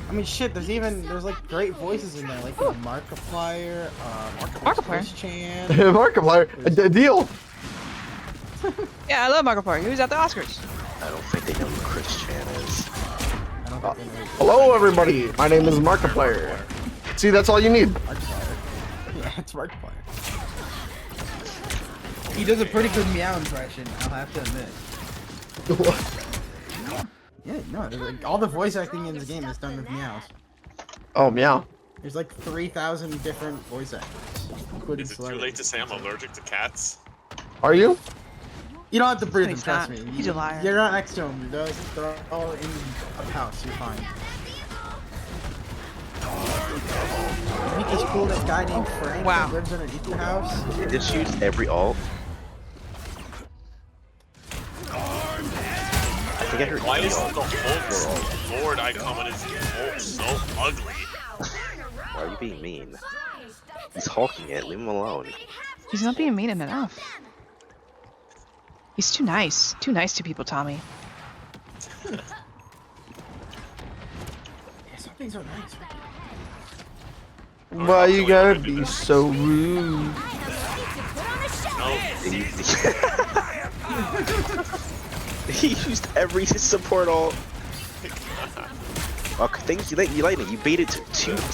I mean, shit. There's like great voices in there, like Markiplier, Markiplier? Chan. Markiplier, a deal. Yeah, I love Markiplier. He was at the Oscars. I don't think they know who Chris Chan is. I don't think they know Hello, everybody. My name is Markiplier. See, that's all you need. Markiplier. Yeah, it's Markiplier. He does a pretty good meow impression, I'll have to admit. Yeah, no, like, all the voice acting in the game is done with meows. Oh, meow. There's like 3,000 different voice actors, including Is it too celebrities. late to say I'm allergic to cats? Are you? You don't have to breathe them, He's trust not. me. He's a liar. You're not next to him. They're all in a house. You're fine. I think it's cool that guy named Frank Wow. that lives underneath your house. It just shoots every alt. I think I heard Why every is alt. the Hulk Lord icon on his Hulk so ugly? Why are you being mean? He's hulking it. Leave him alone. He's not being mean enough. He's too nice. Too nice to people, Tommy. Yeah, some things are nice. Why you gotta be so rude? No, He used every support alt. Oh, thanks, you lightning. You baited two